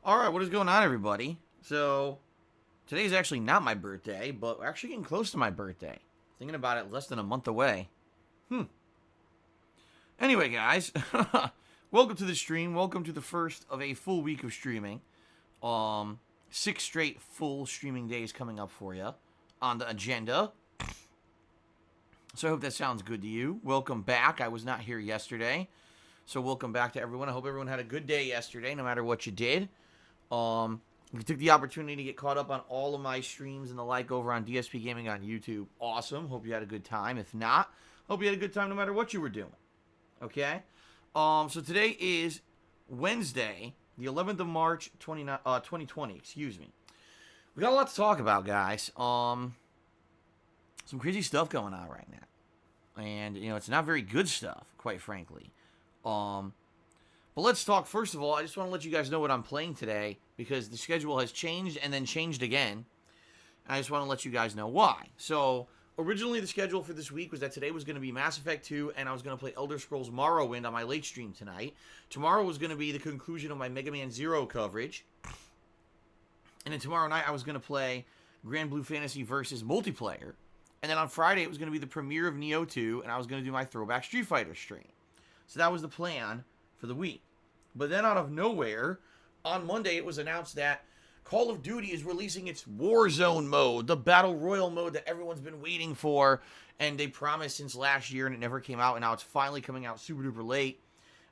Alright, what is going on, everybody? So, today's actually not my birthday, but we're actually getting close to my birthday. Thinking about it, less than a month away. Anyway, guys, welcome to the stream. Welcome to the first of a full week of streaming. 6 straight full streaming days coming up for you on the agenda. So I hope that sounds good to you. Welcome back. I was not here yesterday. So welcome back to everyone. I hope everyone had a good day yesterday, no matter what you did. We took the opportunity to get caught up on all of my streams and the like over on DSPGaming on YouTube. Awesome. Hope you had a good time. If not, hope you had a good time no matter what you were doing. Okay? So today is Wednesday, the 11th of March, 2020. Excuse me. We got a lot to talk about, guys. Some crazy stuff going on right now. And, it's not very good stuff, quite frankly. But let's talk, first of all, I just want to let you guys know what I'm playing today, because the schedule has changed and then changed again. I just want to let you guys know why. So, originally the schedule for this week was that today was going to be Mass Effect 2, and I was going to play Elder Scrolls Morrowind on my late stream tonight. Tomorrow was going to be the conclusion of my Mega Man Zero coverage. And then tomorrow night I was going to play Grand Blue Fantasy versus multiplayer. And then on Friday it was going to be the premiere of Neo 2, and I was going to do my Throwback Street Fighter stream. So that was the plan for the week. But then out of nowhere, on Monday it was announced that Call of Duty is releasing its Warzone mode, the Battle Royale mode that everyone's been waiting for, and they promised since last year and it never came out, and now it's finally coming out super duper late.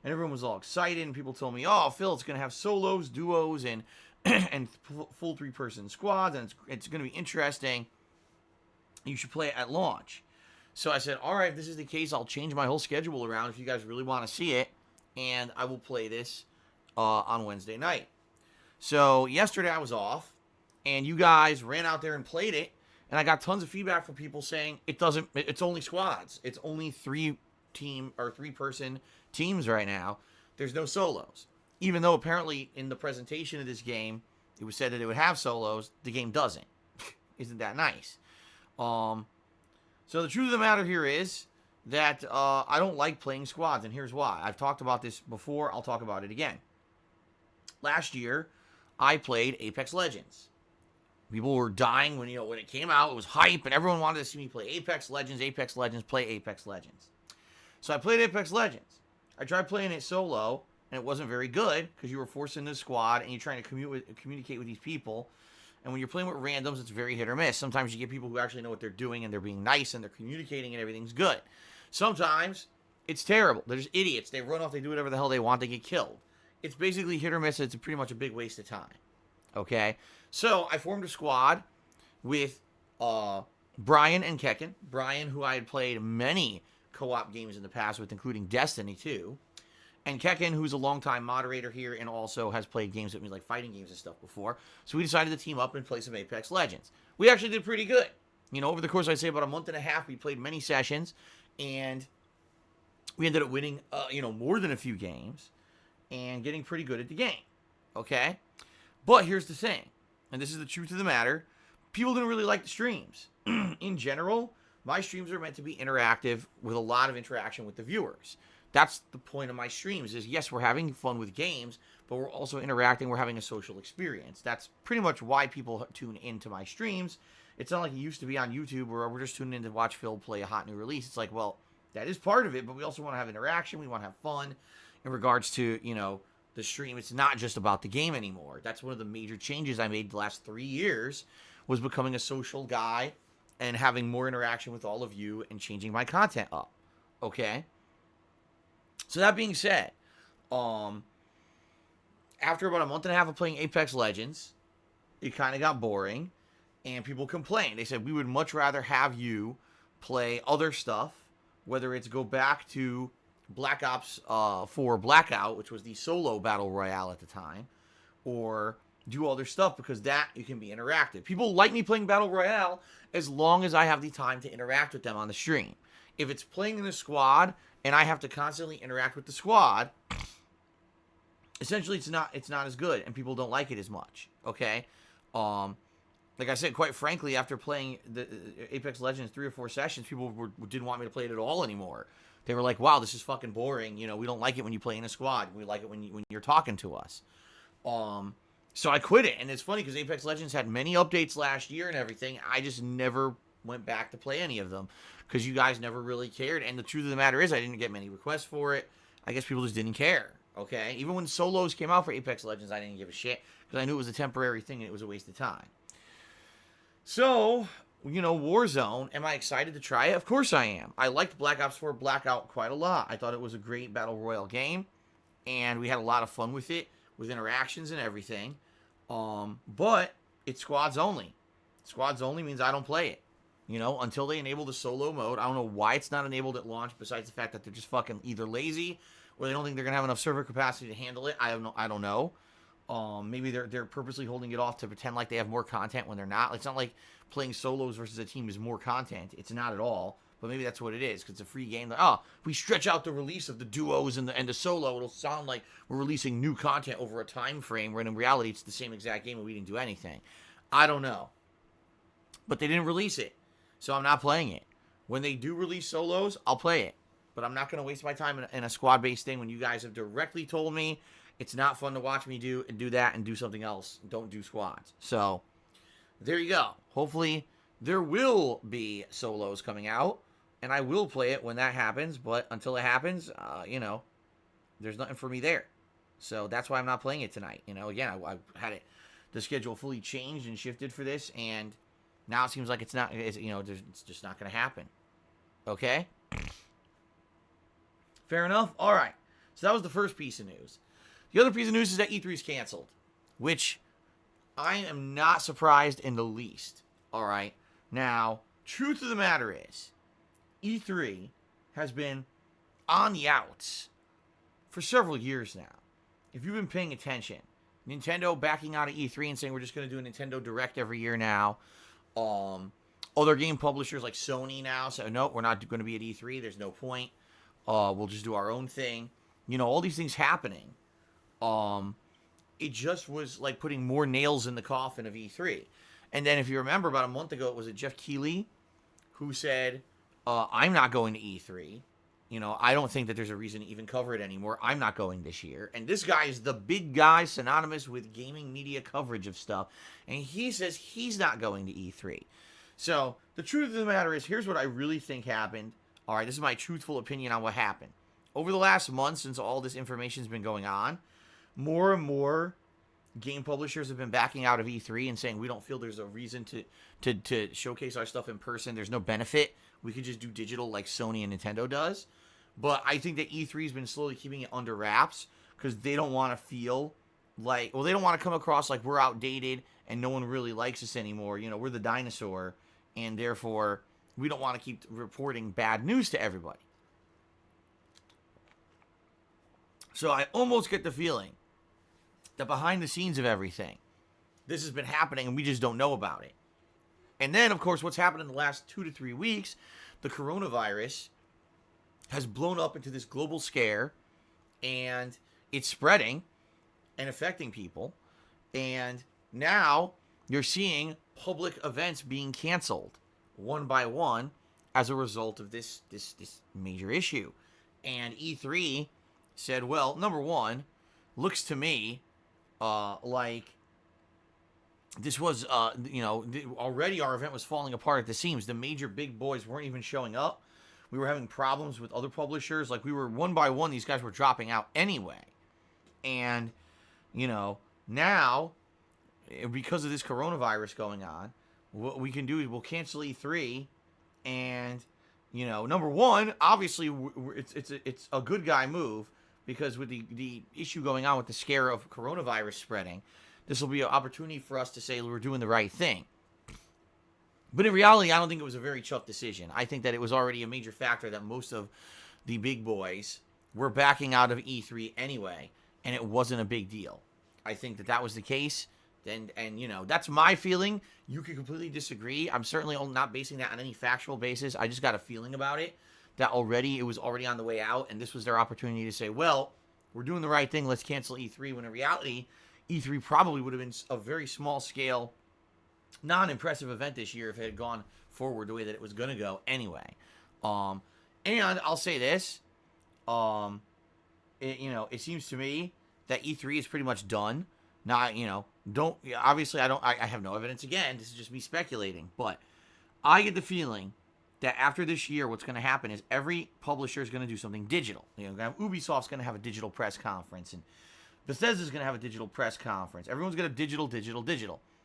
And everyone was all excited, and people told me, oh, Phil, it's going to have solos, duos, and and full 3-person squads, and it's going to be interesting. You should play it at launch. So I said, all right, if this is the case, I'll change my whole schedule around if you guys really want to see it, and I will play this on Wednesday night. So yesterday I was off, and you guys ran out there and played it, and I got tons of feedback from people saying it's only squads. It's only 3-person teams right now. There's no solos. Even though apparently in the presentation of this game, it was said that it would have solos, the game doesn't. Isn't that nice? So the truth of the matter here is that I don't like playing squads, and here's why. I've talked about this before. I'll talk about it again. Last year, I played Apex Legends. People were dying when it came out. It was hype, and everyone wanted to see me play Apex Legends, play Apex Legends. So I played Apex Legends. I tried playing it solo, and it wasn't very good because you were forced into a squad, and you're trying to communicate with these people. And when you're playing with randoms, it's very hit or miss. Sometimes you get people who actually know what they're doing, and they're being nice, and they're communicating, and everything's good. Sometimes it's terrible. They're just idiots. They run off. They do whatever the hell they want. They get killed. It's basically hit or miss. It's pretty much a big waste of time. Okay? So I formed a squad with Brian and Kekken. Brian, who I had played many co-op games in the past with, including Destiny 2. And Kekken, who's a longtime moderator here and also has played games with me, like fighting games and stuff before. So we decided to team up and play some Apex Legends. We actually did pretty good. Over the course, I'd say about a month and a half, we played many sessions. And we ended up winning, more than a few games. And getting pretty good at the game. Okay? But here's the thing. And this is the truth of the matter. People didn't really like the streams. In general, my streams are meant to be interactive with a lot of interaction with the viewers. That's the point of my streams is, yes, we're having fun with games, but we're also interacting. We're having a social experience. That's pretty much why people tune into my streams. It's not like it used to be on YouTube where we're just tuning in to watch Phil play a hot new release. It's like, well, that is part of it, but we also want to have interaction. We want to have fun in regards to, the stream. It's not just about the game anymore. That's one of the major changes I made the last 3 years, was becoming a social guy and having more interaction with all of you and changing my content up. Okay? So that being said, after about a month and a half of playing Apex Legends, it kind of got boring, and people complained. They said, we would much rather have you play other stuff, whether it's go back to Black Ops 4 Blackout, which was the solo battle royale at the time, or do other stuff, because that you can be interactive. People like me playing battle royale as long as I have the time to interact with them on the stream. If it's playing in a squad and I have to constantly interact with the squad, essentially it's not as good, and people don't like it as much. Okay, like I said, quite frankly, after playing the Apex Legends 3 or 4 sessions, people didn't want me to play it at all anymore. They were like, "Wow, this is fucking boring. We don't like it when you play in a squad. We like it when you're talking to us." So I quit it. And it's funny because Apex Legends had many updates last year and everything. I just never went back to play any of them because you guys never really cared. And the truth of the matter is I didn't get many requests for it. I guess people just didn't care. Okay? Even when solos came out for Apex Legends, I didn't give a shit because I knew it was a temporary thing and it was a waste of time. So, Warzone, am I excited to try it? Of course I am. I liked Black Ops 4 Blackout quite a lot. I thought it was a great Battle Royale game, and we had a lot of fun with it, with interactions and everything. But it's squads only. Squads only means I don't play it. Until they enable the solo mode. I don't know why it's not enabled at launch, besides the fact that they're just fucking either lazy or they don't think they're gonna have enough server capacity to handle it. I don't know. Maybe they're purposely holding it off to pretend like they have more content when they're not. It's not like playing solos versus a team is more content. It's not at all. But maybe that's what it is, because it's a free game. Like, if we stretch out the release of the duos and the solo, it'll sound like we're releasing new content over a time frame, when in reality it's the same exact game and we didn't do anything. I don't know. But they didn't release it, so I'm not playing it. When they do release solos, I'll play it. But I'm not going to waste my time in a squad-based thing when you guys have directly told me it's not fun to watch me do that and do something else. Don't do squads. So, there you go. Hopefully, there will be solos coming out, and I will play it when that happens. But until it happens, there's nothing for me there. So, that's why I'm not playing it tonight. Again, I had the schedule fully changed and shifted for this, and now it seems like it's just not going to happen. Okay? Fair enough? All right. So, that was the first piece of news. The other piece of news is that E3 is canceled, which I am not surprised in the least. All right. Now, truth of the matter is, E3 has been on the outs for several years now. If you've been paying attention, Nintendo backing out of E3 and saying we're just going to do a Nintendo Direct every year now. Other game publishers like Sony now say, no, we're not going to be at E3. There's no point. We'll just do our own thing. All these things happening. It just was like putting more nails in the coffin of E3. And then if you remember, about a month ago, it was Jeff Keighley who said, I'm not going to E3. I don't think that there's a reason to even cover it anymore. I'm not going this year. And this guy is the big guy synonymous with gaming media coverage of stuff. And he says he's not going to E3. So the truth of the matter is, here's what I really think happened. All right, this is my truthful opinion on what happened. Over the last month, since all this information's been going on, more and more game publishers have been backing out of E3 and saying we don't feel there's a reason to showcase our stuff in person. There's no benefit. We could just do digital like Sony and Nintendo does. But I think that E3 has been slowly keeping it under wraps because they don't want to feel like, they don't want to come across like we're outdated and no one really likes us anymore. We're the dinosaur, and therefore we don't want to keep reporting bad news to everybody. So I almost get the feeling that behind the scenes of everything, this has been happening and we just don't know about it. And then, of course, what's happened in the last 2 to 3 weeks, the coronavirus has blown up into this global scare, and it's spreading and affecting people. And now you're seeing public events being canceled one by one as a result of this major issue. And E3 said, well, number one, looks to me like this was, already our event was falling apart at the seams. The major big boys weren't even showing up. We were having problems with other publishers. Like, we were one by one, these guys were dropping out anyway. And, now, because of this coronavirus going on, what we can do is we'll cancel E3. And, number one, obviously, it's a good guy move. Because with the issue going on with the scare of coronavirus spreading, this will be an opportunity for us to say we're doing the right thing. But in reality, I don't think it was a very tough decision. I think that it was already a major factor that most of the big boys were backing out of E3 anyway, and it wasn't a big deal. I think that was the case, and that's my feeling. You can completely disagree. I'm certainly not basing that on any factual basis. I just got a feeling about it. That it was already on the way out, and this was their opportunity to say, well, we're doing the right thing, let's cancel E3, when in reality, E3 probably would have been a very small-scale, non-impressive event this year if it had gone forward the way that it was going to go anyway. And I'll say this, it seems to me that E3 is pretty much done. Now, don't, obviously, I have no evidence again. This is just me speculating. But I get the feeling that after this year, what's going to happen is every publisher is going to do something digital. Ubisoft's going to have a digital press conference, and Bethesda's going to have a digital press conference. Everyone's going to have digital.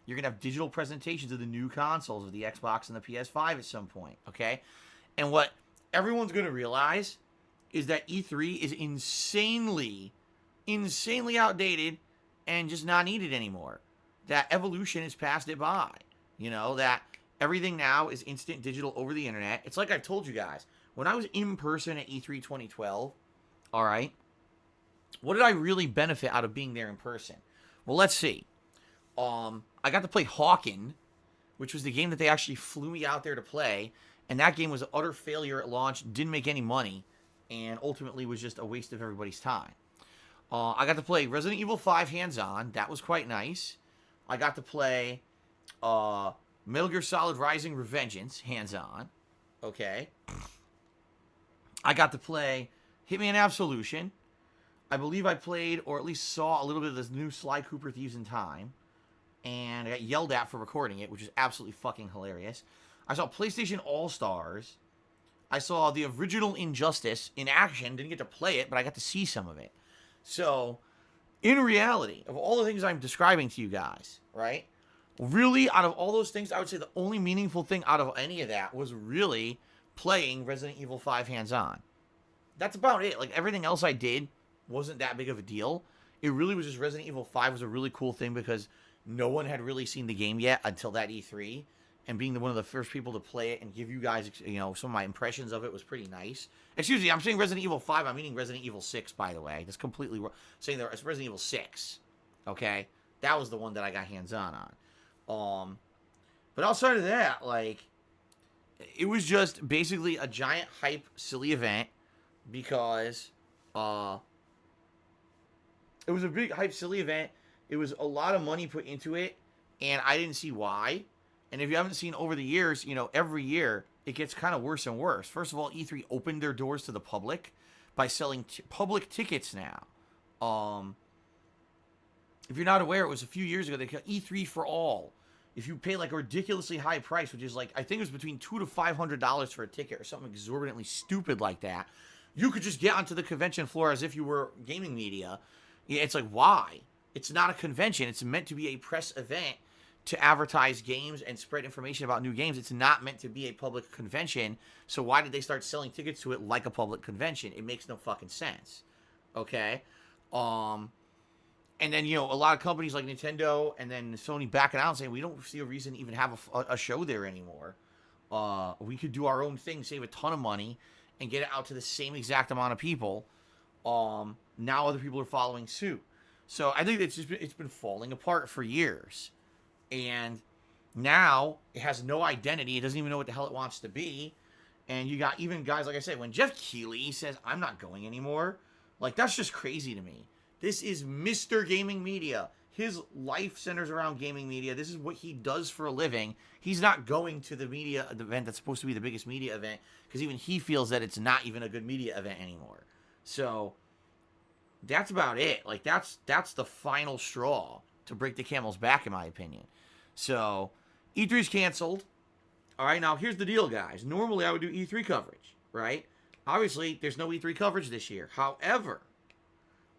You're going to have digital presentations of the new consoles, of the Xbox and the PS5 at some point, okay? And what everyone's going to realize is that E3 is insanely outdated and just not needed anymore. That evolution has passed it by. That everything now is instant digital over the internet. It's like I've told you guys. When I was in person at E3 2012, all right, what did I really benefit out of being there in person? Well, let's see. I got to play Hawken, which was the game that they actually flew me out there to play, and that game was an utter failure at launch, didn't make any money, and ultimately was just a waste of everybody's time. I got to play Resident Evil 5 hands-on. That was quite nice. I got to play Metal Gear Solid Rising Revengeance hands-on. Okay. I got to play Hitman Absolution. I believe I played, or at least saw, a little bit of this new Sly Cooper Thieves in Time. And I got yelled at for recording it, which is absolutely fucking hilarious. I saw PlayStation All-Stars. I saw the original Injustice in action. Didn't get to play it, but I got to see some of it. So, in reality, of all the things I'm describing to you guys, right? Really, out of all those things, I would say the only meaningful thing out of any of that was really playing Resident Evil 5 hands-on. That's about it. Like, everything else I did wasn't that big of a deal. It really was just Resident Evil 5 was a really cool thing because no one had really seen the game yet until that E3. And being one of the first people to play it and give you guys, some of my impressions of it was pretty nice. Excuse me, I'm saying Resident Evil 5. I'm meaning Resident Evil 6, by the way. That's completely wrong. Saying it's Resident Evil 6. Okay? That was the one that I got hands-on on. But outside of that, it was just basically a giant hype, silly event because it was a big hype, silly event. It was a lot of money put into it, and I didn't see why. And if you haven't seen over the years, every year it gets kind of worse and worse. First of all, E3 opened their doors to the public by selling public tickets now. If you're not aware, it was a few years ago, they got E3 for all. If you pay a ridiculously high price, which is I think it was between $200 to $500 for a ticket or something exorbitantly stupid like that, you could just get onto the convention floor as if you were gaming media. It's why? It's not a convention. It's meant to be a press event to advertise games and spread information about new games. It's not meant to be a public convention. So why did they start selling tickets to it like a public convention? It makes no fucking sense. Okay? And then, a lot of companies like Nintendo and then Sony backing out and saying, we don't see a reason to even have a show there anymore. We could do our own thing, save a ton of money, and get it out to the same exact amount of people. Now other people are following suit. So I think it's been falling apart for years. And now it has no identity. It doesn't even know what the hell it wants to be. And you got even guys, like I said, when Jeff Keighley says, I'm not going anymore, that's just crazy to me. This is Mr. Gaming Media. His life centers around gaming media. This is what he does for a living. He's not going to the event that's supposed to be the biggest media event because even he feels that it's not even a good media event anymore. So that's about it. That's the final straw to break the camel's back, in my opinion. So, E3's canceled. All right, now here's the deal, guys. Normally, I would do E3 coverage, right? Obviously, there's no E3 coverage this year. However,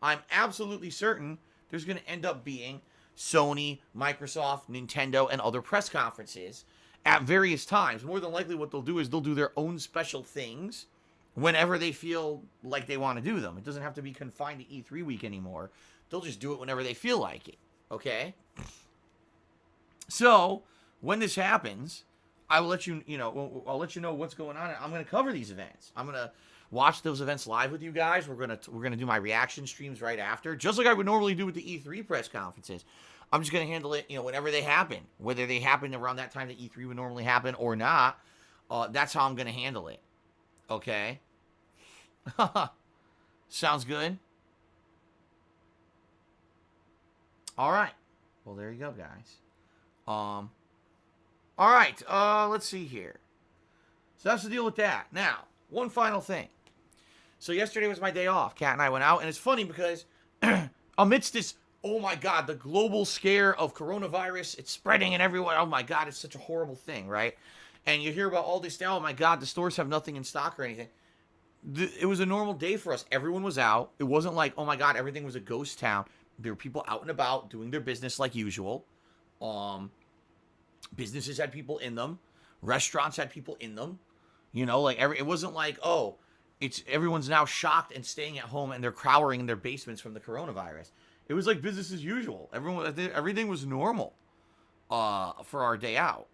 I'm absolutely certain there's going to end up being Sony, Microsoft, Nintendo, and other press conferences at various times. More than likely, what they'll do is they'll do their own special things whenever they feel like they want to do them. It doesn't have to be confined to E3 week anymore. They'll just do it whenever they feel like it, okay? So, when this happens, I will let you know what's going on. I'm going to cover these events. I'm going to watch those events live with you guys. We're going to do my reaction streams right after, just like I would normally do with the E3 press conferences. I'm just going to handle it, whenever they happen, whether they happen around that time that E3 would normally happen or not. That's how I'm going to handle it. Okay? Sounds good? All right. Well, there you go, guys. All right. Let's see here. So that's the deal with that. Now, one final thing. So yesterday was my day off. Kat and I went out, and it's funny because amidst this oh my God, the global scare of coronavirus, it's spreading and everywhere. Oh my God, it's such a horrible thing, right? And you hear about all this, oh my God, the stores have nothing in stock or anything. It was a normal day for us. Everyone was out. It wasn't like, oh my God, everything was a ghost town. There were people out and about doing their business like usual. Businesses had people in them. Restaurants had people in them. You know, like it wasn't like, oh, it's everyone's now shocked and staying at home and they're cowering in their basements from the coronavirus. It was like business as usual. Everything was normal for our day out.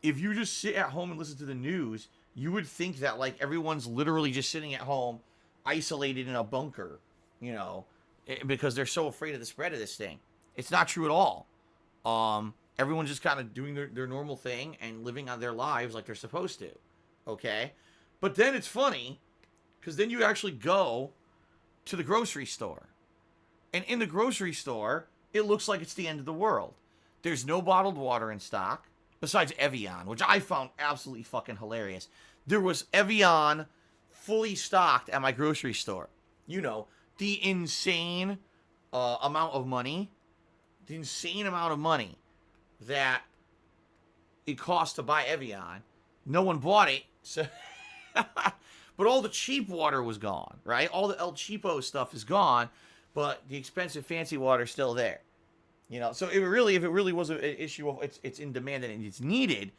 If you just sit at home and listen to the news, you would think that like everyone's literally just sitting at home, isolated in a bunker, you know, because they're so afraid of the spread of this thing. It's not true at all. Everyone's just kind of doing their normal thing and living on their lives like they're supposed to. Okay? But then it's funny, because then you actually go to the grocery store. And in the grocery store, it looks like it's the end of the world. There's no bottled water in stock, besides Evian, which I found absolutely fucking hilarious. There was Evian fully stocked at my grocery store. You know, the insane amount of money that it costs to buy Evian. No one bought it, so... But all the cheap water was gone, right? All the El Cheapo stuff is gone, but the expensive fancy water is still there. You know, so if it really was an issue of it's in demand and it's needed,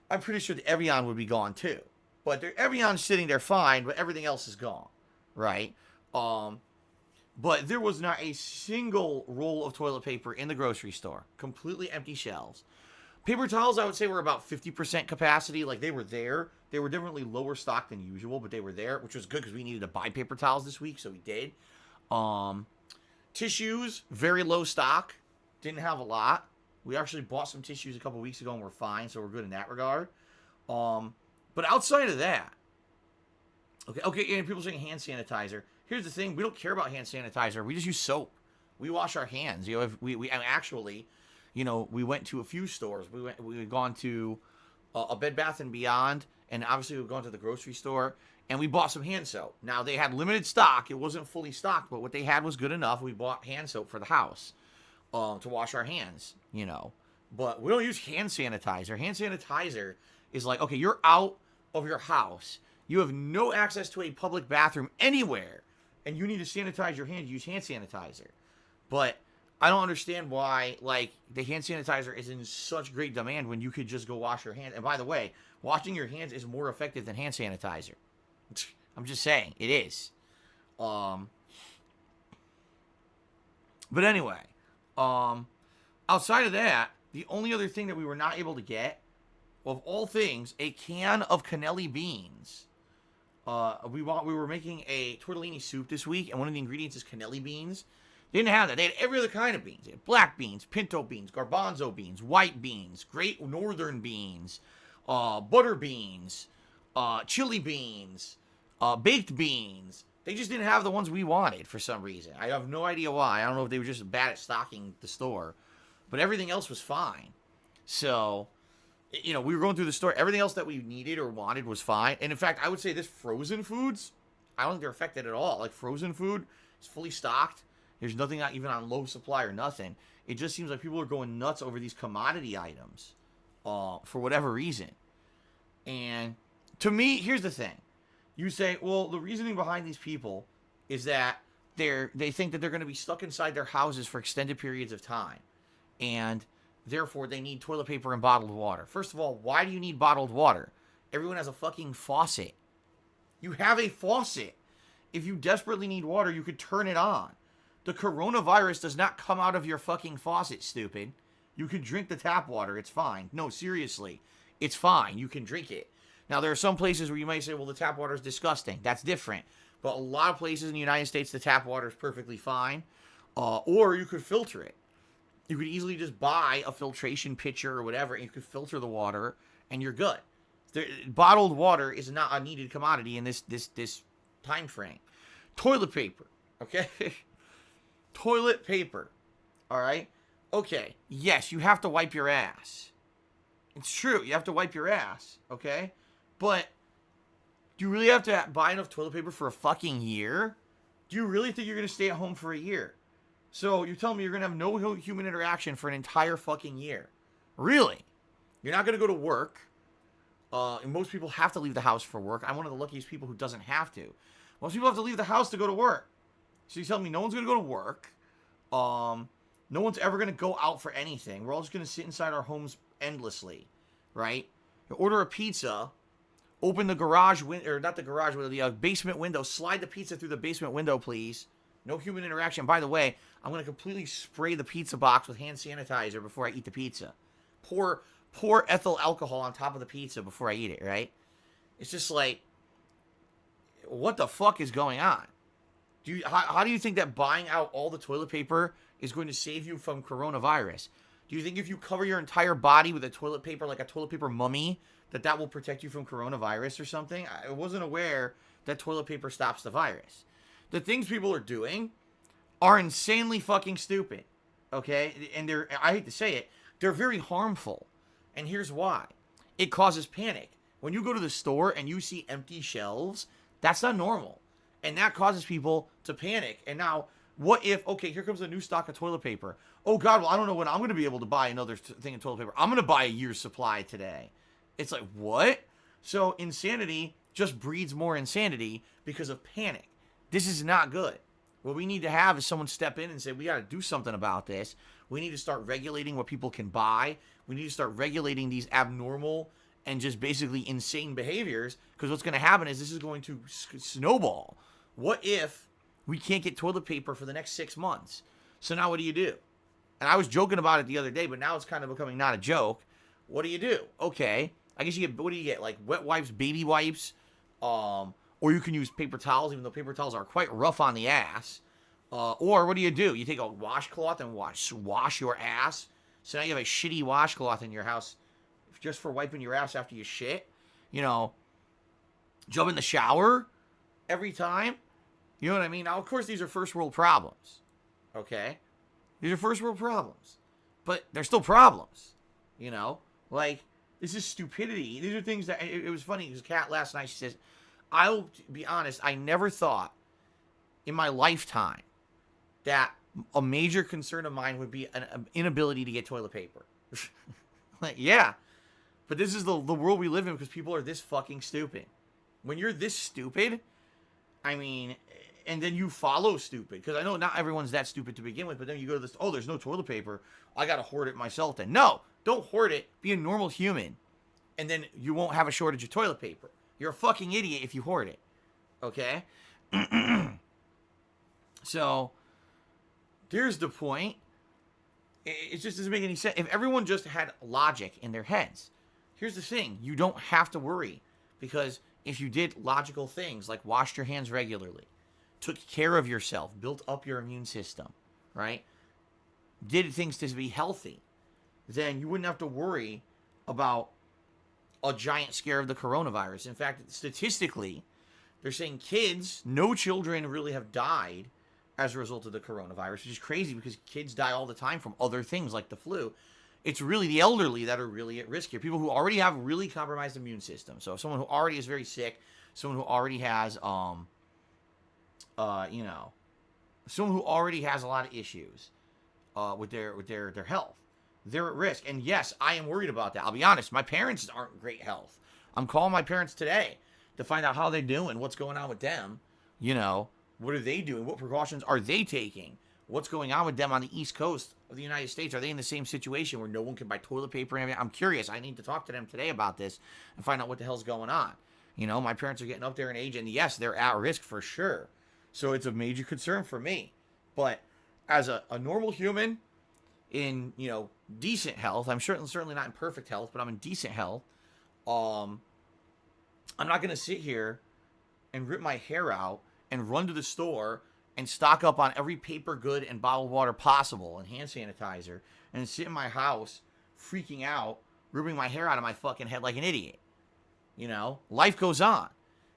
I'm pretty sure the Evian would be gone too. But the Evian's sitting there fine, but everything else is gone, right? But there was not a single roll of toilet paper in the grocery store. Completely empty shelves. Paper towels, I would say, were about 50% capacity. Like, they were there. They were definitely lower stock than usual, but they were there, which was good because we needed to buy paper towels this week, so we did. Tissues, very low stock. Didn't have a lot. We actually bought some tissues a couple weeks ago, and we're fine, so we're good in that regard. But outside of that, okay, and people saying hand sanitizer. Here's the thing. We don't care about hand sanitizer. We just use soap. We wash our hands. You know, if we actually... You know, we went to a few stores. We had gone to a Bed Bath & Beyond, and obviously we've gone to the grocery store, and we bought some hand soap. Now, they had limited stock. It wasn't fully stocked, but what they had was good enough. We bought hand soap for the house to wash our hands, you know. But we don't use hand sanitizer. Hand sanitizer is like, okay, you're out of your house. You have no access to a public bathroom anywhere, and you need to sanitize your hands. Use hand sanitizer. But... I don't understand why, like, the hand sanitizer is in such great demand when you could just go wash your hands. And by the way, washing your hands is more effective than hand sanitizer. I'm just saying, it is. But anyway, outside of that, the only other thing that we were not able to get, of all things, a can of cannelli beans. We were making a tortellini soup this week, and one of the ingredients is cannelli beans. They didn't have that. They had every other kind of beans. They had black beans, pinto beans, garbanzo beans, white beans, great northern beans, butter beans, chili beans, baked beans. They just didn't have the ones we wanted for some reason. I have no idea why. I don't know if they were just bad at stocking the store. But everything else was fine. So, you know, we were going through the store. Everything else that we needed or wanted was fine. And in fact, I would say this frozen foods, I don't think they're affected at all. Like, frozen food is fully stocked. There's nothing not even on low supply or nothing. It just seems like people are going nuts over these commodity items for whatever reason. And to me, here's the thing. You say, well, the reasoning behind these people is that they think that they're going to be stuck inside their houses for extended periods of time. And therefore, they need toilet paper and bottled water. First of all, why do you need bottled water? Everyone has a fucking faucet. You have a faucet. If you desperately need water, you could turn it on. The coronavirus does not come out of your fucking faucet, stupid. You can drink the tap water. It's fine. No, seriously. It's fine. You can drink it. Now, there are some places where you might say, well, the tap water is disgusting. That's different. But a lot of places in the United States, the tap water is perfectly fine. Or you could filter it. You could easily just buy a filtration pitcher or whatever, and you could filter the water, and you're good. Bottled water is not a needed commodity in this time frame. Toilet paper, okay? Toilet paper, all right? Okay, yes, you have to wipe your ass. It's true, you have to wipe your ass, okay? But do you really have to buy enough toilet paper for a fucking year? Do you really think you're going to stay at home for a year? So you're telling me you're going to have no human interaction for an entire fucking year? Really? You're not going to go to work. And most people have to leave the house for work. I'm one of the luckiest people who doesn't have to. Most people have to leave the house to go to work. So you're telling me no one's going to go to work. No one's ever going to go out for anything. We're all just going to sit inside our homes endlessly, right? You order a pizza, open the garage window, or not the garage window, the basement window, slide the pizza through the basement window, please. No human interaction. By the way, I'm going to completely spray the pizza box with hand sanitizer before I eat the pizza. Pour ethyl alcohol on top of the pizza before I eat it, right? It's just like, what the fuck is going on? How do you think that buying out all the toilet paper is going to save you from coronavirus? Do you think if you cover your entire body with a toilet paper, like a toilet paper mummy, that will protect you from coronavirus or something? I wasn't aware that toilet paper stops the virus. The things people are doing are insanely fucking stupid, okay? And I hate to say it, they're very harmful. And here's why. It causes panic. When you go to the store and you see empty shelves, that's not normal. And that causes people to panic. And now, what if, okay, here comes a new stock of toilet paper. Oh, God, well, I don't know when I'm going to be able to buy another thing of toilet paper. I'm going to buy a year's supply today. It's like, what? So insanity just breeds more insanity because of panic. This is not good. What we need to have is someone step in and say, we got to do something about this. We need to start regulating what people can buy. We need to start regulating these abnormal and just basically insane behaviors, because what's going to happen is this is going to snowball. What if we can't get toilet paper for the next 6 months? So now what do you do? And I was joking about it the other day, but now it's kind of becoming not a joke. What do you do? Okay, I guess you get, what do you get? Like wet wipes, baby wipes, or you can use paper towels, even though paper towels are quite rough on the ass. Or what do? You take a washcloth and wash your ass. So now you have a shitty washcloth in your house just for wiping your ass after you shit. You know, jump in the shower every time. You know what I mean? Now, of course, these are first world problems. Okay? These are first world problems. But they're still problems. You know? Like, this is stupidity. These are things that, it was funny, because Kat last night, she says, I'll be honest, I never thought in my lifetime that a major concern of mine would be an inability to get toilet paper. Like, yeah. But this is the world we live in, because people are this fucking stupid. When you're this stupid, I mean, and then you follow stupid. Because I know not everyone's that stupid to begin with, but then you go to this, oh, there's no toilet paper. I got to hoard it myself then. No, don't hoard it. Be a normal human. And then you won't have a shortage of toilet paper. You're a fucking idiot if you hoard it. Okay? So, here's the point. It just doesn't make any sense. If everyone just had logic in their heads, here's the thing. You don't have to worry. Because if you did logical things, like washed your hands regularly, took care of yourself, built up your immune system, right? Did things to be healthy, then you wouldn't have to worry about a giant scare of the coronavirus. In fact, statistically, they're saying no children really have died as a result of the coronavirus, which is crazy because kids die all the time from other things like the flu. It's really the elderly that are really at risk here. People who already have really compromised immune system. So someone who already is very sick, someone who already has, someone who already has a lot of issues with their health. They're at risk. And yes, I am worried about that. I'll be honest, my parents aren't in great health. I'm calling my parents today to find out how they're doing, what's going on with them. You know, what are they doing? What precautions are they taking? What's going on with them on the East Coast of the United States? Are they in the same situation where no one can buy toilet paper and everything? I'm curious. I need to talk to them today about this and find out what the hell's going on. You know, my parents are getting up there in age, and yes, they're at risk for sure. So it's a major concern for me. But as a normal human in, decent health, I'm certainly not in perfect health, but I'm in decent health. I'm not going to sit here and rip my hair out and run to the store and stock up on every paper good and bottled water possible and hand sanitizer and sit in my house freaking out, ripping my hair out of my fucking head like an idiot. Life goes on.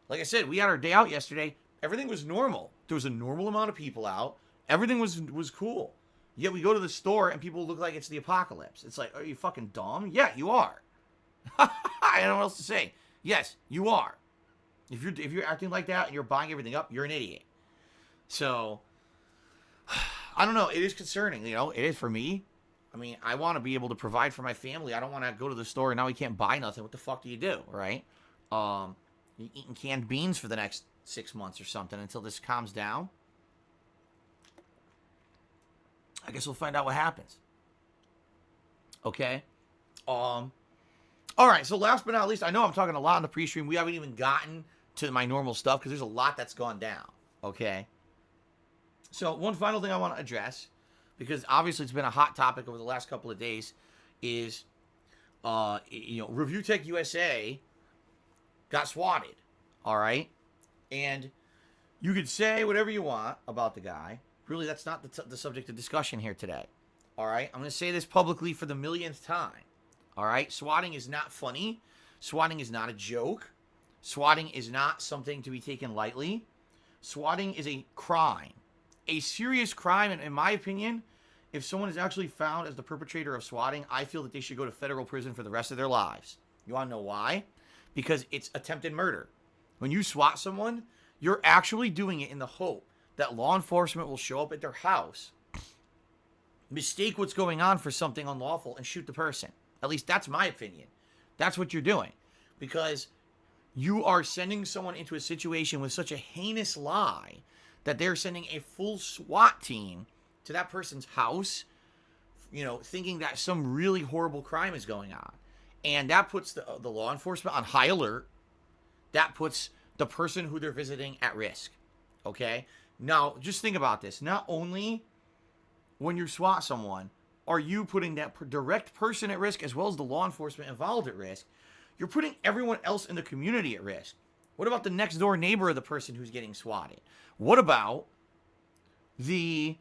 Like I said, we had our day out yesterday. Everything was normal. There was a normal amount of people out. Everything was cool. Yet we go to the store and people look like it's the apocalypse. It's like, are you fucking dumb? Yeah, you are. I don't know what else to say. Yes, you are. If you're acting like that and you're buying everything up, you're an idiot. So, I don't know. It is concerning. You know, it is for me. I mean, I want to be able to provide for my family. I don't want to go to the store and now we can't buy nothing. What the fuck do you do, right? You eating canned beans for the next 6 months or something until this calms down. I guess we'll find out what happens. Okay. All right. So last but not least, I know I'm talking a lot in the pre-stream. We haven't even gotten to my normal stuff because there's a lot that's gone down. Okay. So one final thing I want to address, because obviously it's been a hot topic over the last couple of days, is, Review Tech USA got swatted. All right. And you could say whatever you want about the guy. Really, that's not the subject of discussion here today. All right? I'm going to say this publicly for the millionth time. All right? Swatting is not funny. Swatting is not a joke. Swatting is not something to be taken lightly. Swatting is a crime. A serious crime, and in my opinion, if someone is actually found as the perpetrator of swatting, I feel that they should go to federal prison for the rest of their lives. You want to know why? Because it's attempted murder. When you swat someone, you're actually doing it in the hope that law enforcement will show up at their house, mistake what's going on for something unlawful, and shoot the person. At least that's my opinion. That's what you're doing. Because you are sending someone into a situation with such a heinous lie that they're sending a full SWAT team to that person's house, thinking that some really horrible crime is going on. And that puts the law enforcement on high alert. That puts the person who they're visiting at risk. Okay? Now, just think about this. Not only when you SWAT someone are you putting that direct person at risk as well as the law enforcement involved at risk, you're putting everyone else in the community at risk. What about the next door neighbor of the person who's getting swatted? What about the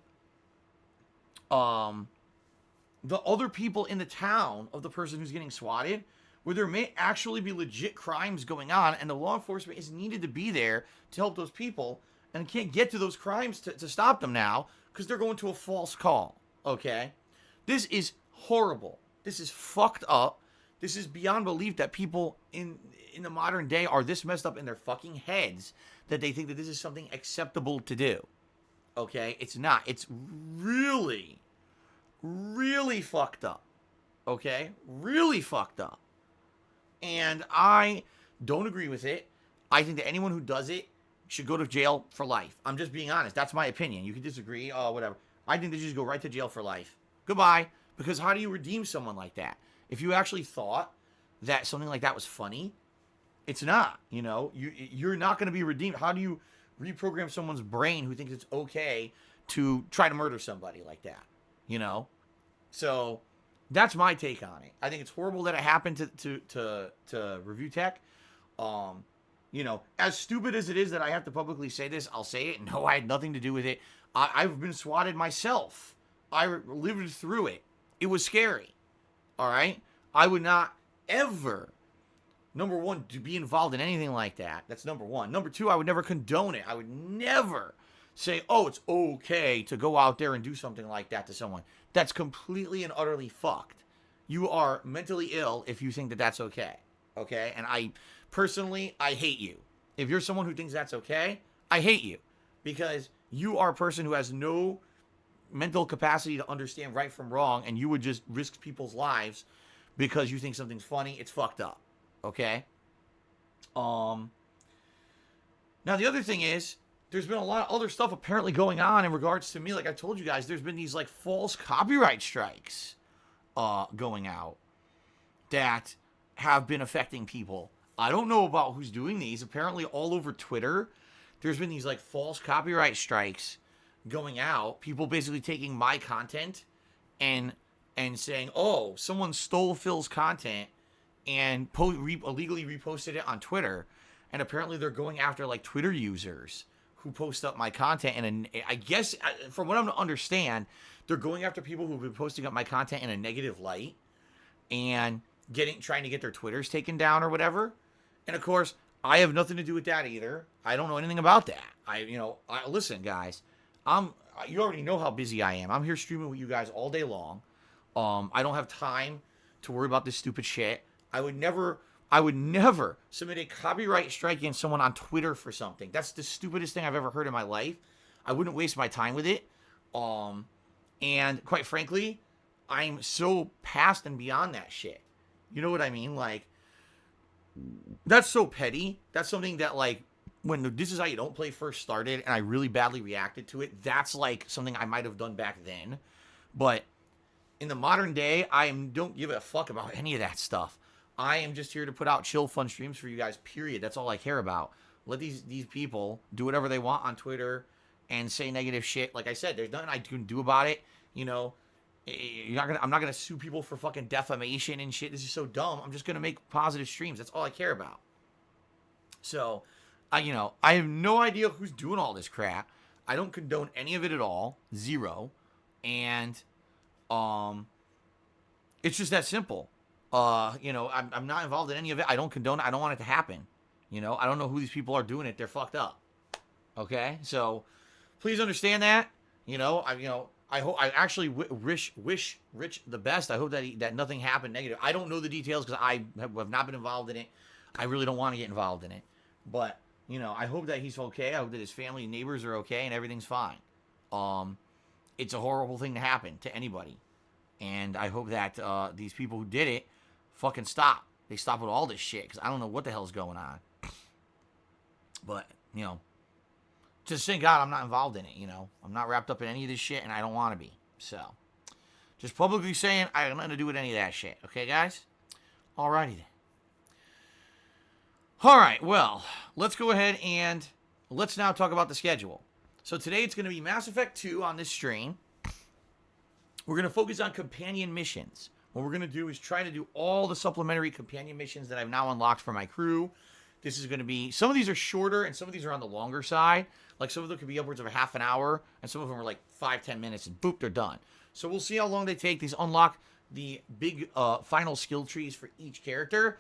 other people in the town of the person who's getting swatted, where there may actually be legit crimes going on and the law enforcement is needed to be there to help those people and can't get to those crimes to stop them now because they're going to a false call, okay? This is horrible. This is fucked up. This is beyond belief that people in the modern day are this messed up in their fucking heads that they think that this is something acceptable to do, okay? It's not. It's really, really fucked up, okay? Really fucked up. And I don't agree with it. I think that anyone who does it should go to jail for life. I'm just being honest. That's my opinion. You can disagree, whatever. I think they should just go right to jail for life. Goodbye. Because how do you redeem someone like that? If you actually thought that something like that was funny, it's not. You're not going to be redeemed. How do you reprogram someone's brain who thinks it's okay to try to murder somebody like that? So that's my take on it. I think it's horrible that it happened to Review Tech. As stupid as it is that I have to publicly say this, I'll say it. No, I had nothing to do with it. I've been swatted myself. I lived through it. It was scary. All right? I would not ever, number one, to be involved in anything like that. That's number one. Number two, I would never condone it. I would never say, it's okay to go out there and do something like that to someone. That's completely and utterly fucked. You are mentally ill if you think that that's okay. Okay? And I hate you. If you're someone who thinks that's okay, I hate you. Because you are a person who has no mental capacity to understand right from wrong, and you would just risk people's lives because you think something's funny. It's fucked up. Okay? Now, the other thing is, there's been a lot of other stuff apparently going on in regards to me. Like I told you guys, there's been these false copyright strikes going out that have been affecting people. I don't know about who's doing these. Apparently all over Twitter, there's been these false copyright strikes going out. People basically taking my content and saying, someone stole Phil's content and illegally reposted it on Twitter. And apparently they're going after Twitter users who post up my content. And I guess, from what I'm to understand, they're going after people who've been posting up my content in a negative light and trying to get their Twitters taken down or whatever. And of course, I have nothing to do with that either. I don't know anything about that. Listen, guys, you already know how busy I am. I'm here streaming with you guys all day long. I don't have time to worry about this stupid shit. I would never submit a copyright strike against someone on Twitter for something. That's the stupidest thing I've ever heard in my life. I wouldn't waste my time with it. And quite frankly, I'm so past and beyond that shit. You know what I mean? Like, that's so petty. That's something that, like, when This Is How You Don't Play first started and I really badly reacted to it, that's like something I might have done back then. But in the modern day, don't give a fuck about any of that stuff. I am just here to put out chill, fun streams for you guys, period. That's all I care about. Let these people do whatever they want on Twitter and say negative shit. Like I said, there's nothing I can do about it. You know, I'm not gonna sue people for fucking defamation and shit. This is so dumb. I'm just gonna make positive streams. That's all I care about. So, I have no idea who's doing all this crap. I don't condone any of it at all. Zero. And it's just that simple. I'm not involved in any of it. I don't condone it. I don't want it to happen. I don't know who these people are doing it. They're fucked up. Okay? So, please understand that. I hope, I actually wish Rich the best. I hope that nothing happened negative. I don't know the details because I have not been involved in it. I really don't want to get involved in it. But, I hope that he's okay. I hope that his family and neighbors are okay and everything's fine. It's a horrible thing to happen to anybody. And I hope that these people who did it fucking stop. They stop with all this shit because I don't know what the hell's going on. But, just thank God I'm not involved in it, I'm not wrapped up in any of this shit, and I don't want to be. So, just publicly saying I have nothing to do with any of that shit. Okay, guys? Alrighty then. Alright, well, let's go ahead and let's now talk about the schedule. So today it's going to be Mass Effect 2 on this stream. We're going to focus on companion missions. What we're going to do is try to do all the supplementary companion missions that I've now unlocked for my crew. This is going to be, some of these are shorter and some of these are on the longer side. Like some of them could be upwards of a half an hour and some of them are like 5-10 minutes and boop, they're done. So we'll see how long they take. These unlock the big final skill trees for each character,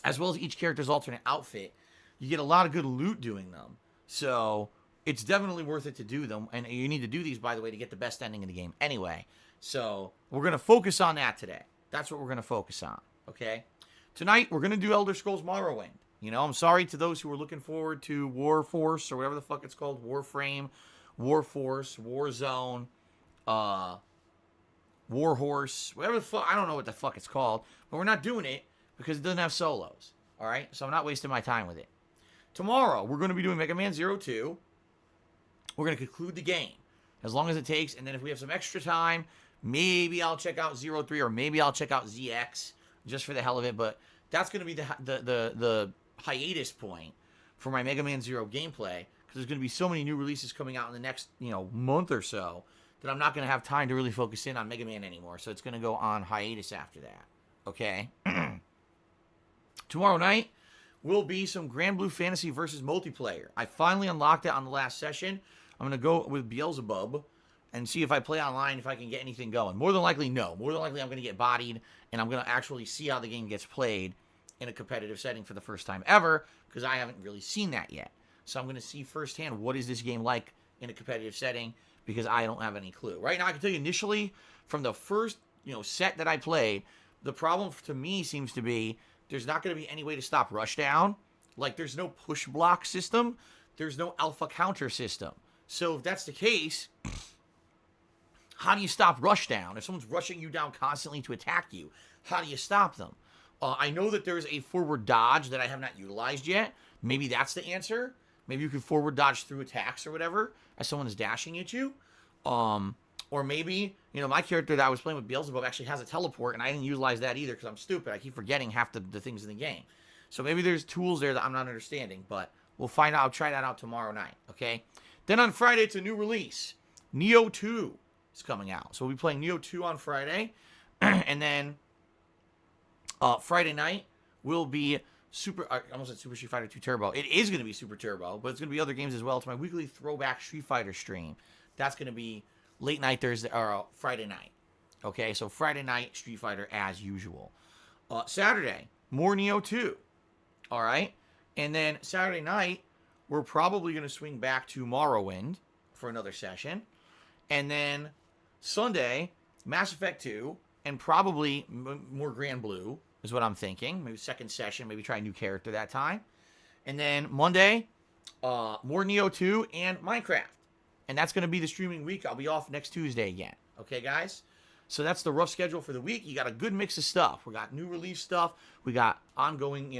as well as each character's alternate outfit. You get a lot of good loot doing them. So it's definitely worth it to do them. And you need to do these, by the way, to get the best ending in the game anyway. So we're going to focus on that today. That's what we're going to focus on. Okay? Tonight, we're going to do Elder Scrolls Morrowind. I'm sorry to those who are looking forward to Warforce or whatever the fuck it's called. Warframe, Warforce, Warzone, Warhorse, whatever the fuck. I don't know what the fuck it's called. But we're not doing it because it doesn't have solos. Alright? So I'm not wasting my time with it. Tomorrow, we're going to be doing Mega Man 02. We're going to conclude the game. As long as it takes. And then if we have some extra time, maybe I'll check out 03 or maybe I'll check out ZX. Just for the hell of it, but that's going to be the hiatus point for my Mega Man 0 gameplay, because there's going to be so many new releases coming out in the next month or so that I'm not going to have time to really focus in on Mega Man anymore. So it's going to go on hiatus after that. Okay. Tomorrow night will be some Grand Blue Fantasy versus multiplayer. I finally unlocked it on the last session. I'm going to go with Beelzebub and see if I play online, if I can get anything going. More than likely, no. More than likely, I'm going to get bodied, and I'm going to actually see how the game gets played in a competitive setting for the first time ever, because I haven't really seen that yet. So I'm going to see firsthand what is this game like in a competitive setting, because I don't have any clue. Right now, I can tell you initially, from the first set that I played, the problem to me seems to be there's not going to be any way to stop rushdown. Like, there's no push block system. There's no alpha counter system. So if that's the case, how do you stop rushdown? If someone's rushing you down constantly to attack you, how do you stop them? I know that there's a forward dodge that I have not utilized yet. Maybe that's the answer. Maybe you can forward dodge through attacks or whatever as someone is dashing at you. Or maybe, my character that I was playing with Beelzebub actually has a teleport, and I didn't utilize that either because I'm stupid. I keep forgetting half the things in the game. So maybe there's tools there that I'm not understanding, but we'll find out. I'll try that out tomorrow night, okay? Then on Friday, it's a new release. Neo 2 is coming out. So we'll be playing Neo 2 on Friday. And then Friday night will be I almost said Super Street Fighter 2 Turbo. It is going to be Super Turbo, but it's going to be other games as well. It's my weekly throwback Street Fighter stream. That's going to be late night Thursday or Friday night. Okay, so Friday night Street Fighter as usual. Saturday, more Neo 2. All right, and then Saturday night we're probably going to swing back to Morrowind for another session, and then Sunday Mass Effect 2 and probably more Grand Blue is what I'm thinking. Maybe second session, maybe try a new character that time, and then Monday more Neo 2 and Minecraft. and that's going to be the streaming week. I'll be off next Tuesday again. Okay, guys? So that's the rough schedule for the week. You got a good mix of stuff. We got new release stuff. We got ongoing,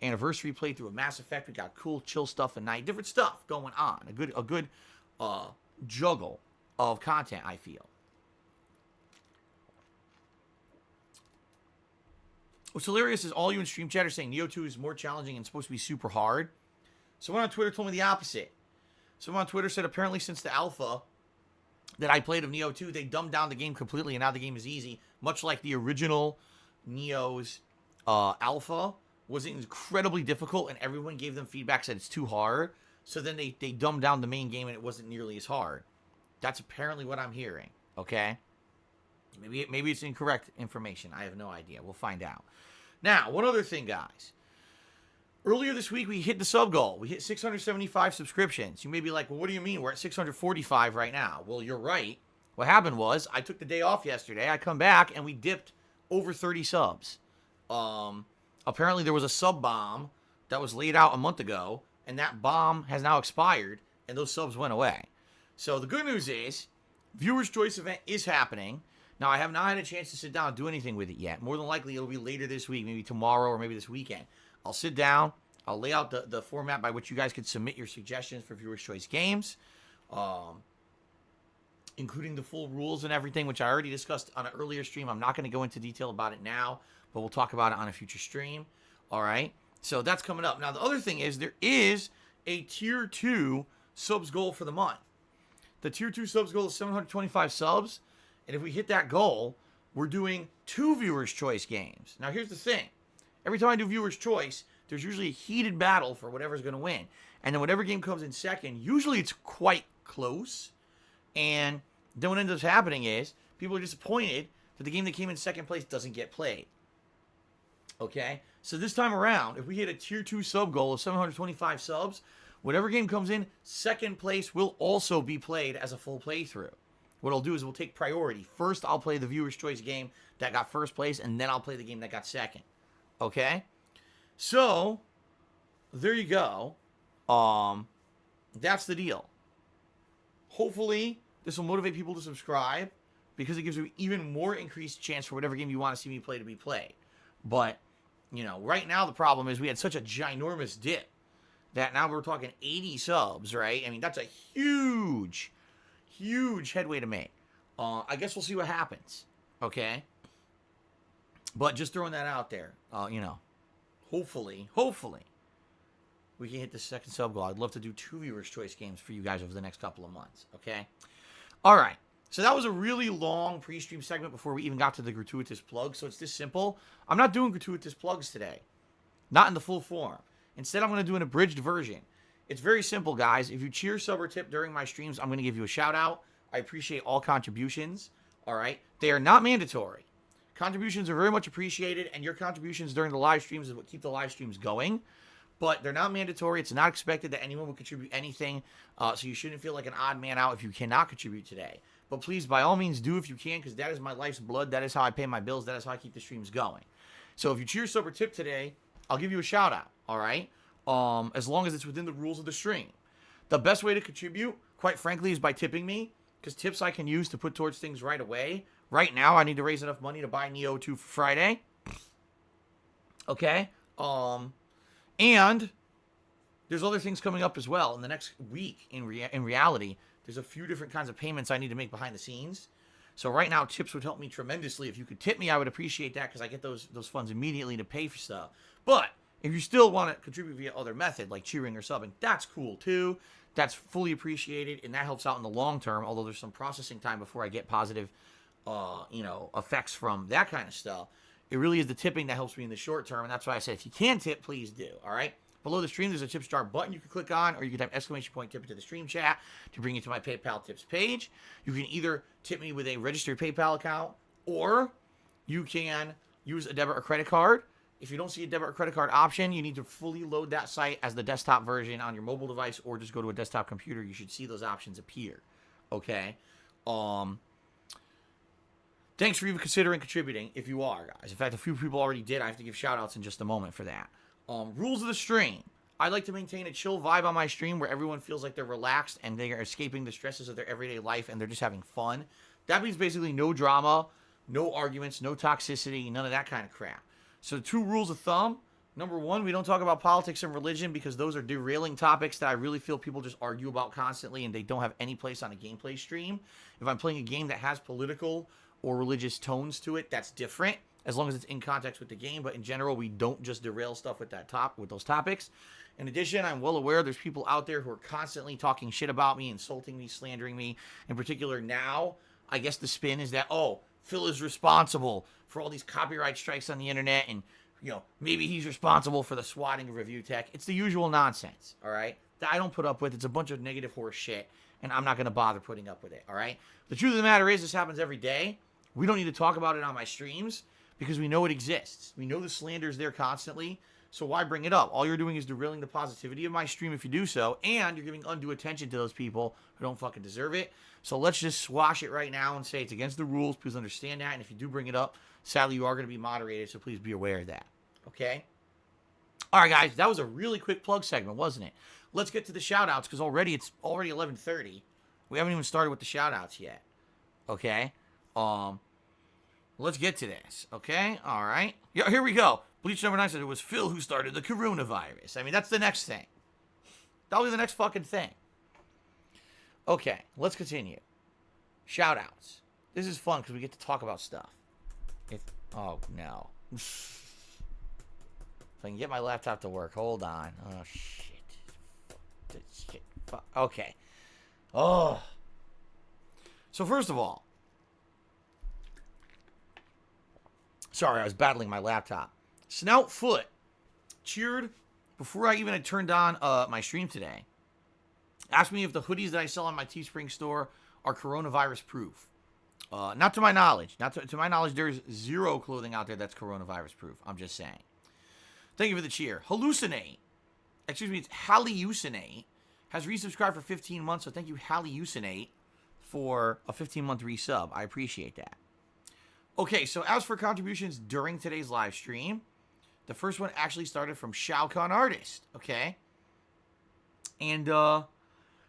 anniversary playthrough of Mass Effect. We got cool, chill stuff at night. Different stuff going on. A good juggle of content, I feel. What's hilarious is all you in stream chat are saying Neo 2 is more challenging and supposed to be super hard. Someone on Twitter told me the opposite. Someone on Twitter said apparently since the alpha that I played of Neo 2, they dumbed down the game completely, and now the game is easy. Much like the original Neo's alpha was incredibly difficult, and everyone gave them feedback, said it's too hard. So then they dumbed down the main game, and it wasn't nearly as hard. That's apparently what I'm hearing, okay? Maybe it's incorrect information. I have no idea. We'll find out. Now, one other thing, guys. Earlier this week, we hit the sub goal. We hit 675 subscriptions. You may be like, well, what do you mean? We're at 645 right now. Well, you're right. What happened was, I took the day off yesterday. I come back, and we dipped over 30 subs. Apparently, there was a sub bomb that was laid out a month ago, and that bomb has now expired, and those subs went away. So the good news is, Viewer's Choice event is happening. Now, I have not had a chance to sit down and do anything with it yet. More than likely, it'll be later this week, maybe tomorrow or maybe this weekend. I'll sit down. I'll lay out the format by which you guys can submit your suggestions for Viewer's Choice games, including the full rules and everything, which I already discussed on an earlier stream. I'm not going to go into detail about it now, but we'll talk about it on a future stream. All right? So that's coming up. Now, the other thing is there is a Tier 2 subs goal for the month. The Tier 2 subs goal is 725 subs. And if we hit that goal, we're doing 2 Viewer's Choice games. Now, here's the thing. Every time I do Viewer's Choice, there's usually a heated battle for whatever's going to win. And then whatever game comes in second, usually it's quite close. And then what ends up happening is people are disappointed that the game that came in second place doesn't get played. Okay? So this time around, if we hit a Tier 2 sub goal of 725 subs, whatever game comes in second place will also be played as a full playthrough. What I'll do is we'll take priority. First, I'll play the Viewer's Choice game that got first place, and then I'll play the game that got second. Okay? So, there you go. That's the deal. Hopefully, this will motivate people to subscribe, because it gives you even more increased chance for whatever game you want to see me play to be played. But, right now the problem is we had such a ginormous dip that now we're talking 80 subs, right? I mean, that's a huge headway to make. I guess we'll see what happens. Okay? But just throwing that out there, hopefully, we can hit the second sub goal. I'd love to do 2 Viewer's Choice games for you guys over the next couple of months. Okay? All right. So that was a really long pre-stream segment before we even got to the gratuitous plug. So it's this simple. I'm not doing gratuitous plugs today. Not in the full form. Instead, I'm going to do an abridged version. It's very simple, guys. If you cheer, sub, or tip during my streams, I'm going to give you a shout-out. I appreciate all contributions. All right? They are not mandatory. Contributions are very much appreciated, and your contributions during the live streams is what keep the live streams going. But they're not mandatory. It's not expected that anyone will contribute anything, so you shouldn't feel like an odd man out if you cannot contribute today. But please, by all means, do if you can, because that is my life's blood. That is how I pay my bills. That is how I keep the streams going. So if you cheer, sub, or tip today, I'll give you a shout-out, all right? As long as it's within the rules of the stream. The best way to contribute, quite frankly, is by tipping me, because tips I can use to put towards things right away. Right now, I need to raise enough money to buy Neo 2 for Friday. Okay? And there's other things coming up as well. In the next week, in reality, there's a few different kinds of payments I need to make behind the scenes. So right now, tips would help me tremendously. If you could tip me, I would appreciate that, because I get those funds immediately to pay for stuff. But if you still want to contribute via other method, like cheering or subbing, that's cool too. That's fully appreciated, and that helps out in the long term, although there's some processing time before I get positive effects from that kind of stuff. It really is the tipping that helps me in the short term, and that's why I said if you can tip, please do, all right? Below the stream, there's a tip jar button you can click on, or you can type !tip into the stream chat to bring you to my PayPal tips page. You can either tip me with a registered PayPal account, or you can use a debit or credit card. If you don't see a debit or credit card option, you need to fully load that site as the desktop version on your mobile device, or just go to a desktop computer. You should see those options appear, okay? Thanks for even considering contributing, if you are, guys. In fact, a few people already did. I have to give shout-outs in just a moment for that. Rules of the stream. I like to maintain a chill vibe on my stream where everyone feels like they're relaxed and they are escaping the stresses of their everyday life and they're just having fun. That means basically no drama, no arguments, no toxicity, none of that kind of crap. So 2 rules of thumb. Number 1, we don't talk about politics and religion because those are derailing topics that I really feel people just argue about constantly and they don't have any place on a gameplay stream. If I'm playing a game that has political or religious tones to it, that's different as long as it's in context with the game. But in general, we don't just derail stuff with those topics. In addition, I'm well aware there's people out there who are constantly talking shit about me, insulting me, slandering me. In particular now, I guess the spin is that, oh, Phil is responsible for all these copyright strikes on the internet and, you know, maybe he's responsible for the swatting of review tech. It's the usual nonsense, all right, that I don't put up with. It's a bunch of negative horse shit, and I'm not going to bother putting up with it, all right? The truth of the matter is this happens every day. We don't need to talk about it on my streams because we know it exists. We know the slander is there constantly, so why bring it up? All you're doing is derailing the positivity of my stream if you do so, and you're giving undue attention to those people who don't fucking deserve it. So let's just squash it right now and say it's against the rules. Please understand that, and if you do bring it up, sadly, you are going to be moderated, so please be aware of that. Okay? All right, guys, that was a really quick plug segment, wasn't it? Let's get to the shout-outs, because it's already 11:30. We haven't even started with the shout-outs yet. Okay? Let's get to this. Okay? All right? Yeah, here we go. Bleach number 9 said it was Phil who started the coronavirus. I mean, that's the next thing. That'll be the next fucking thing. Okay, let's continue. Shout-outs. This is fun, because we get to talk about stuff. Oh, no. If I can get my laptop to work. Hold on. Oh, shit. Fuck. Okay. Oh. So, first of all. Sorry, I was battling my laptop. Snoutfoot cheered before I even had turned on my stream today. Asked me if the hoodies that I sell on my Teespring store are coronavirus proof. Not to my knowledge. To my knowledge, there's zero clothing out there that's coronavirus proof. I'm just saying. Thank you for the cheer. Hallucinate. Excuse me, it's Hallucinate. Has resubscribed for 15 months, so thank you, Hallucinate, for a 15-month resub. I appreciate that. Okay, so as for contributions during today's live stream, the first one actually started from Shao Kahn Artist, okay? And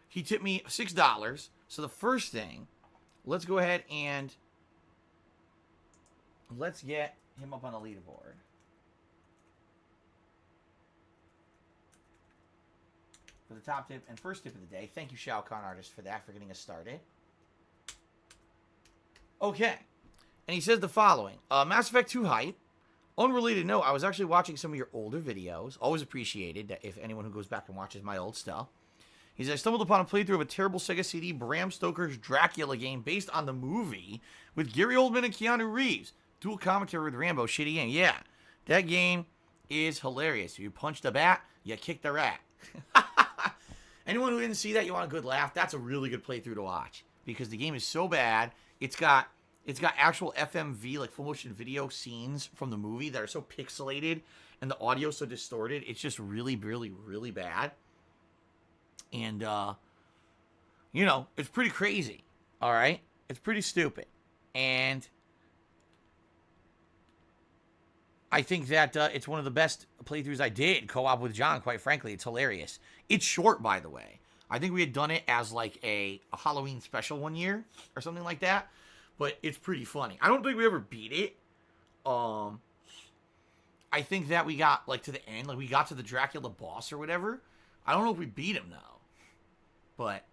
he tipped me $6. So the first thing, let's go ahead and let's get him up on the leaderboard. For the top tip and first tip of the day. Thank you, Shao Kahn Artist, for that, for getting us started. Okay. And he says the following. Mass Effect 2 hype. Unrelated note, I was actually watching some of your older videos. Always appreciated that if anyone who goes back and watches my old stuff. He says, I stumbled upon a playthrough of a terrible Sega CD Bram Stoker's Dracula game based on the movie with Gary Oldman and Keanu Reeves. Dual commentary with Rambo. Shitty game. Yeah, that game is hilarious. If you punch the bat, you kick the rat. Anyone who didn't see that, you want a good laugh, that's a really good playthrough to watch. Because the game is so bad, it's got actual FMV, like full motion video scenes from the movie that are so pixelated and the audio so distorted. It's just really, really, really bad. And, you know, it's pretty crazy. All right? It's pretty stupid. And I think that it's one of the best playthroughs I did co-op with John, quite frankly. It's hilarious. It's short, by the way. I think we had done it as like a Halloween special one year or something like that. But it's pretty funny. I don't think we ever beat it. I think that we got like to the end. Like we got to the Dracula boss or whatever. I don't know if we beat him though. But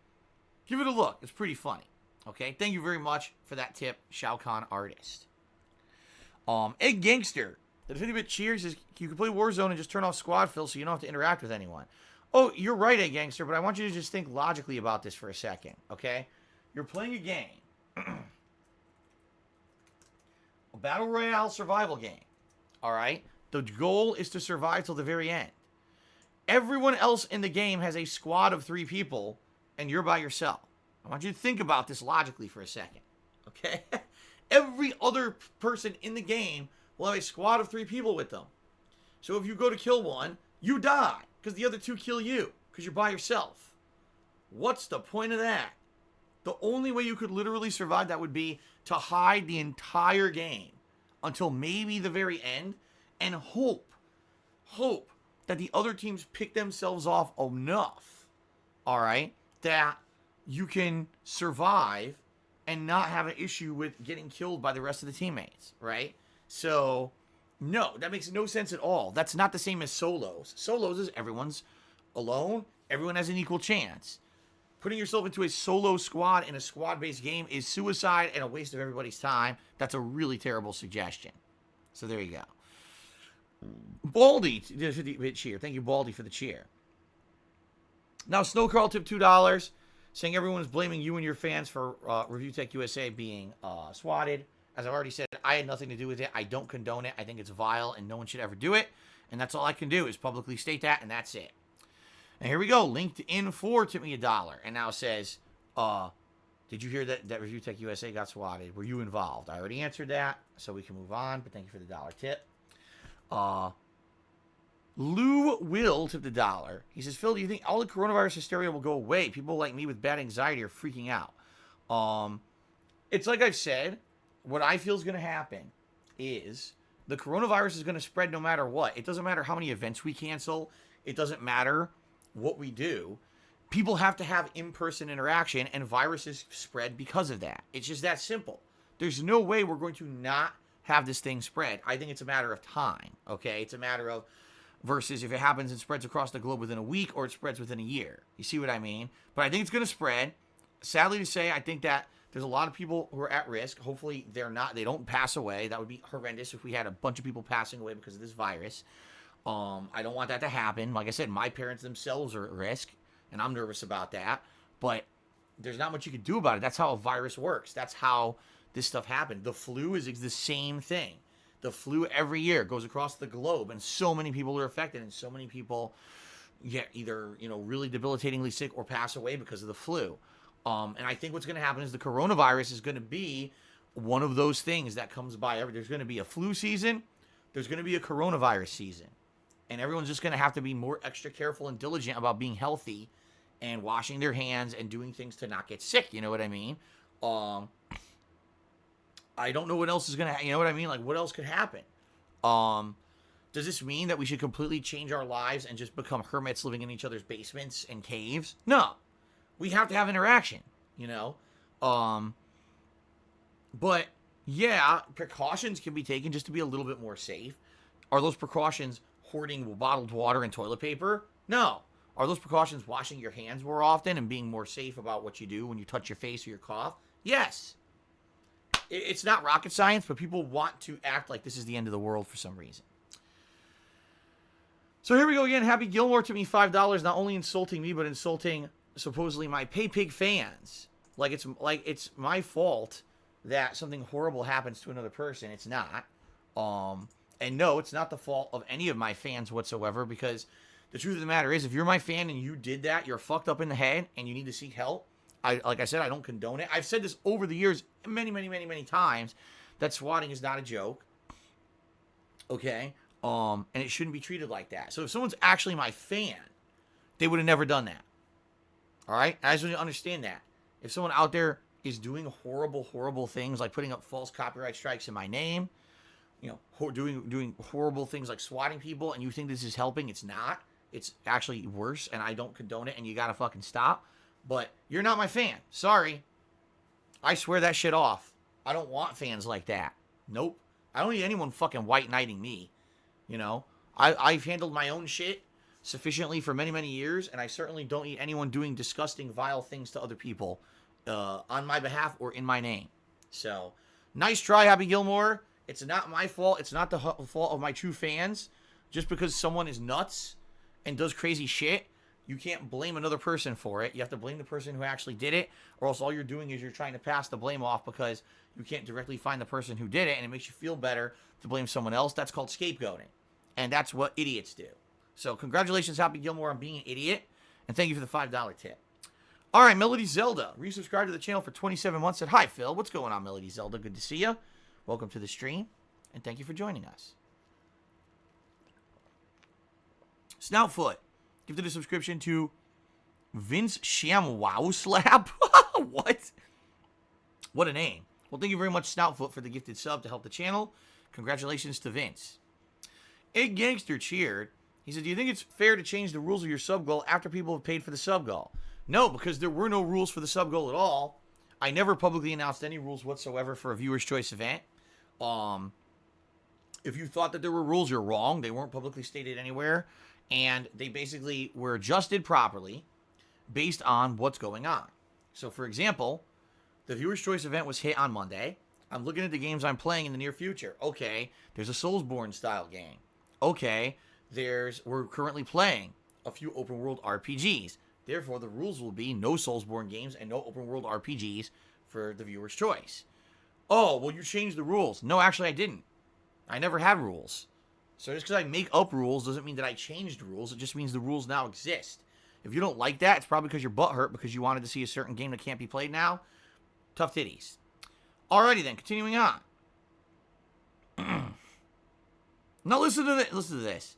give it a look. It's pretty funny. Okay. Thank you very much for that tip, Shao Kahn Artist. Egg Gangster. The 50-bit cheers is you can play Warzone and just turn off squad fill so you don't have to interact with anyone. Oh, you're right, Egg Gangster, but I want you to just think logically about this for a second. Okay. You're playing a game. A battle royale survival game. All right? The goal is to survive till the very end. Everyone else in the game has a squad of 3 people, and you're by yourself. I want you to think about this logically for a second. Okay? Every other person in the game will have a squad of 3 people with them. So if you go to kill one, you die, because the other 2 kill you, because you're by yourself. What's the point of that? The only way you could literally survive that would be to hide the entire game until maybe the very end and hope that the other teams pick themselves off enough, all right, that you can survive and not have an issue with getting killed by the rest of the teammates, right? So, no, that makes no sense at all. That's not the same as solos. Solos is everyone's alone. Everyone has an equal chance. Putting yourself into a solo squad in a squad-based game is suicide and a waste of everybody's time. That's a really terrible suggestion. So there you go. Baldy, cheer. Thank you, Baldy, for the cheer. Now, Snowcrawl tip $2, saying everyone's blaming you and your fans for Review Tech USA being swatted. As I've already said, I had nothing to do with it. I don't condone it. I think it's vile, and no one should ever do it. And that's all I can do is publicly state that, and that's it. And here we go. LinkedIn 4 tipped me $1, and now says, did you hear that Review Tech USA got swatted? Were you involved? I already answered that, so we can move on, but thank you for the $1 tip. Lou Will tipped $1. He says, Phil, do you think all the coronavirus hysteria will go away? People like me with bad anxiety are freaking out. It's like I've said, what I feel is going to happen is the coronavirus is going to spread no matter what. It doesn't matter how many events we cancel. It doesn't matter what we do. People have to have in-person interaction, and viruses spread because of that. It's just that simple. There's no way we're going to not have this thing spread. I think it's a matter of time, okay? It's a matter of versus if it happens and spreads across the globe within a week or it spreads within a year. You see what I mean? But I think it's going to spread. Sadly to say, I think that there's a lot of people who are at risk. Hopefully they don't pass away. That would be horrendous if we had a bunch of people passing away because of this virus. I don't want that to happen. Like I said, my parents themselves are at risk, and I'm nervous about that. But there's not much you can do about it. That's how a virus works. That's how this stuff happened. The flu is the same thing. The flu every year goes across the globe, and so many people are affected, and so many people get either, really debilitatingly sick or pass away because of the flu. And I think what's going to happen is the coronavirus is going to be one of those things that comes by. There's going to be a flu season. There's going to be a coronavirus season. And everyone's just going to have to be more extra careful and diligent about being healthy and washing their hands and doing things to not get sick. You know what I mean? I don't know what else is going to, you know what I mean? Like, what else could happen? Does this mean that we should completely change our lives and just become hermits living in each other's basements and caves? No. We have to have interaction, But, yeah, precautions can be taken just to be a little bit more safe. Are those precautions hoarding bottled water and toilet paper? No. Are those precautions washing your hands more often and being more safe about what you do when you touch your face or your cough? Yes. It's not rocket science, but people want to act like this is the end of the world for some reason. So here we go again. Happy Gilmore to me $5, not only insulting me, but insulting supposedly my PayPig fans. Like it's my fault that something horrible happens to another person. It's not. And no, it's not the fault of any of my fans whatsoever, because the truth of the matter is, if you're my fan and you did that, you're fucked up in the head and you need to seek help. Like I said, I don't condone it. I've said this over the years many, many, many, many times that swatting is not a joke. Okay? And it shouldn't be treated like that. So if someone's actually my fan, they would have never done that. All right? I just want you to understand that. If someone out there is doing horrible, horrible things like putting up false copyright strikes in my name, doing horrible things like swatting people, and you think this is helping, it's not. It's actually worse, and I don't condone it, and you gotta fucking stop. But you're not my fan. Sorry. I swear that shit off. I don't want fans like that. Nope. I don't need anyone fucking white knighting me. I've handled my own shit sufficiently for many, many years, and I certainly don't need anyone doing disgusting, vile things to other people on my behalf or in my name. So, nice try, Happy Gilmore. It's not my fault. It's not the fault of my true fans. Just because someone is nuts and does crazy shit, you can't blame another person for it. You have to blame the person who actually did it, or else all you're doing is you're trying to pass the blame off because you can't directly find the person who did it, and it makes you feel better to blame someone else. That's called scapegoating, and that's what idiots do. So congratulations, Happy Gilmore, on being an idiot, and thank you for the $5 tip. All right, Melody Zelda, resubscribed to the channel for 27 months, said, hi, Phil. What's going on, Melody Zelda? Good to see you. Welcome to the stream, and thank you for joining us. Snoutfoot, gifted a subscription to Vince Shamwow Slap. What? What a name. Well, thank you very much, Snoutfoot, for the gifted sub to help the channel. Congratulations to Vince. Egg Gangster cheered. He said, do you think it's fair to change the rules of your sub goal after people have paid for the sub goal? No, because there were no rules for the sub goal at all. I never publicly announced any rules whatsoever for a viewer's choice event. If you thought that there were rules, you're wrong. They weren't publicly stated anywhere. And they basically were adjusted properly based on what's going on. So, for example, the viewer's choice event was hit on Monday. I'm looking at the games I'm playing in the near future. Okay, there's a Soulsborne style game. Okay, we're currently playing a few open world RPGs. Therefore, the rules will be no Soulsborne games and no open world RPGs for the viewer's choice. Oh, well, you changed the rules. No, actually, I didn't. I never had rules. So just because I make up rules doesn't mean that I changed rules. It just means the rules now exist. If you don't like that, it's probably because your butt hurt because you wanted to see a certain game that can't be played now. Tough titties. Alrighty then, continuing on. Now listen to this. Listen to this.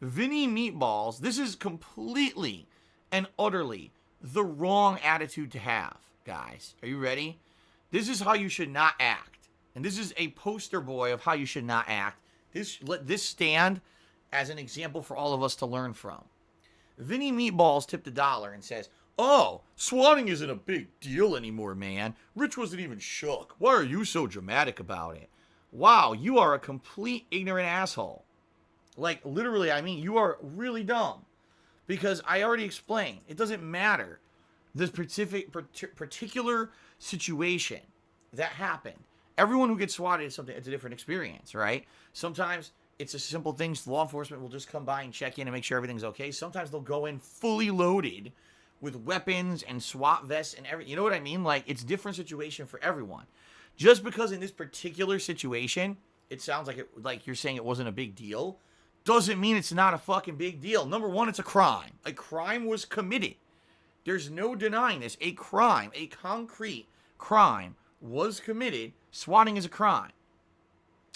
Vinny Meatballs, this is completely and utterly the wrong attitude to have, guys. Are you ready? This is how you should not act. And this is a poster boy of how you should not act. Let this stand as an example for all of us to learn from. Vinny Meatballs tipped $1 and says, oh, swatting isn't a big deal anymore, man. Rich wasn't even shook. Why are you so dramatic about it? Wow, you are a complete ignorant asshole. Like, literally, I mean, you are really dumb. Because I already explained, it doesn't matter. This particular situation that happened. Everyone who gets swatted is something. It's a different experience, right? Sometimes it's a simple thing. Law enforcement will just come by and check in and make sure everything's okay. Sometimes they'll go in fully loaded with weapons and SWAT vests and everything. You know what I mean? Like, it's a different situation for everyone. Just because in this particular situation, it sounds like you're saying it wasn't a big deal, doesn't mean it's not a fucking big deal. Number one, it's a crime. A crime was committed. There's no denying this. A crime, a concrete crime was committed. Swatting is a crime.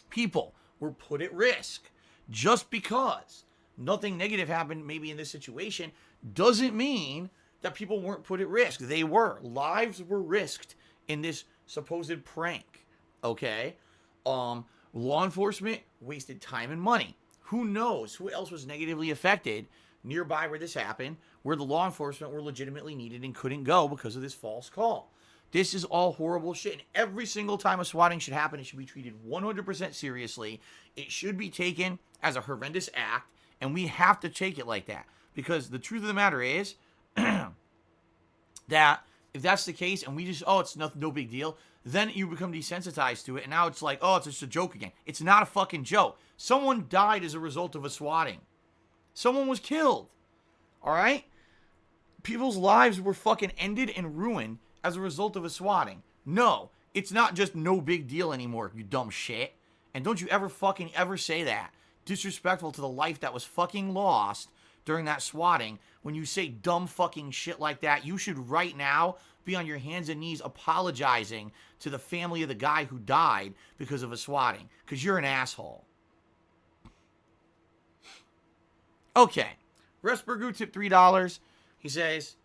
People were put at risk. Just because nothing negative happened maybe in this situation doesn't mean that people weren't put at risk. They were. Lives were risked in this supposed prank. Okay? Law enforcement wasted time and money. Who knows who else was negatively affected nearby where this happened, where the law enforcement were legitimately needed and couldn't go because of this false call. This is all horrible shit. And every single time a swatting should happen, it should be treated 100% seriously. It should be taken as a horrendous act, and we have to take it like that. Because the truth of the matter is that if that's the case and we just, it's no big deal, then you become desensitized to it, and now it's like, it's just a joke again. It's not a fucking joke. Someone died as a result of a swatting. Someone was killed. All right? People's lives were fucking ended and ruined as a result of a swatting. No, it's not just no big deal anymore, you dumb shit. And don't you ever say that. Disrespectful to the life that was fucking lost during that swatting. When you say dumb fucking shit like that, you should right now be on your hands and knees apologizing to the family of the guy who died because of a swatting. Because you're an asshole. Okay. Resbergu tipped $3. He says,